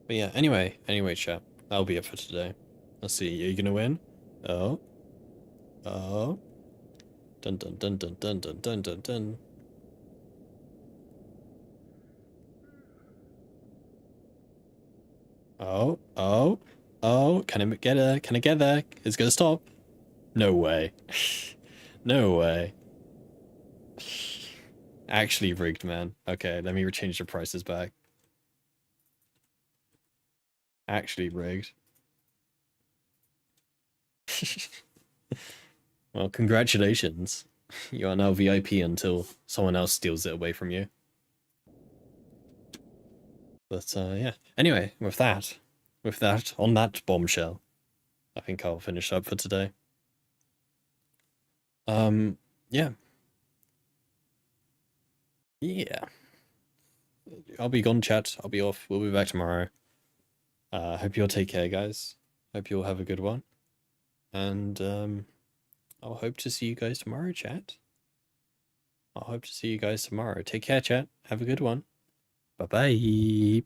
But yeah, anyway, chat. That'll be it for today. Let's see, are you gonna win? Oh. Oh. Dun dun dun dun dun dun dun dun dun. Oh, oh, oh, can I get there? Can I get there? It's gonna stop. No way. No way. Actually rigged, man. Okay, let me change the prices back. Actually rigged. Well, congratulations. You are now VIP until someone else steals it away from you. But yeah. Anyway, with that, on that bombshell, I think I'll finish up for today. Yeah. Yeah. I'll be gone, chat. I'll be off. We'll be back tomorrow. Hope you'll take care, guys. Hope you'll have a good one. And I'll hope to see you guys tomorrow, chat. I'll hope to see you guys tomorrow. Take care, chat. Have a good one. Bye-bye.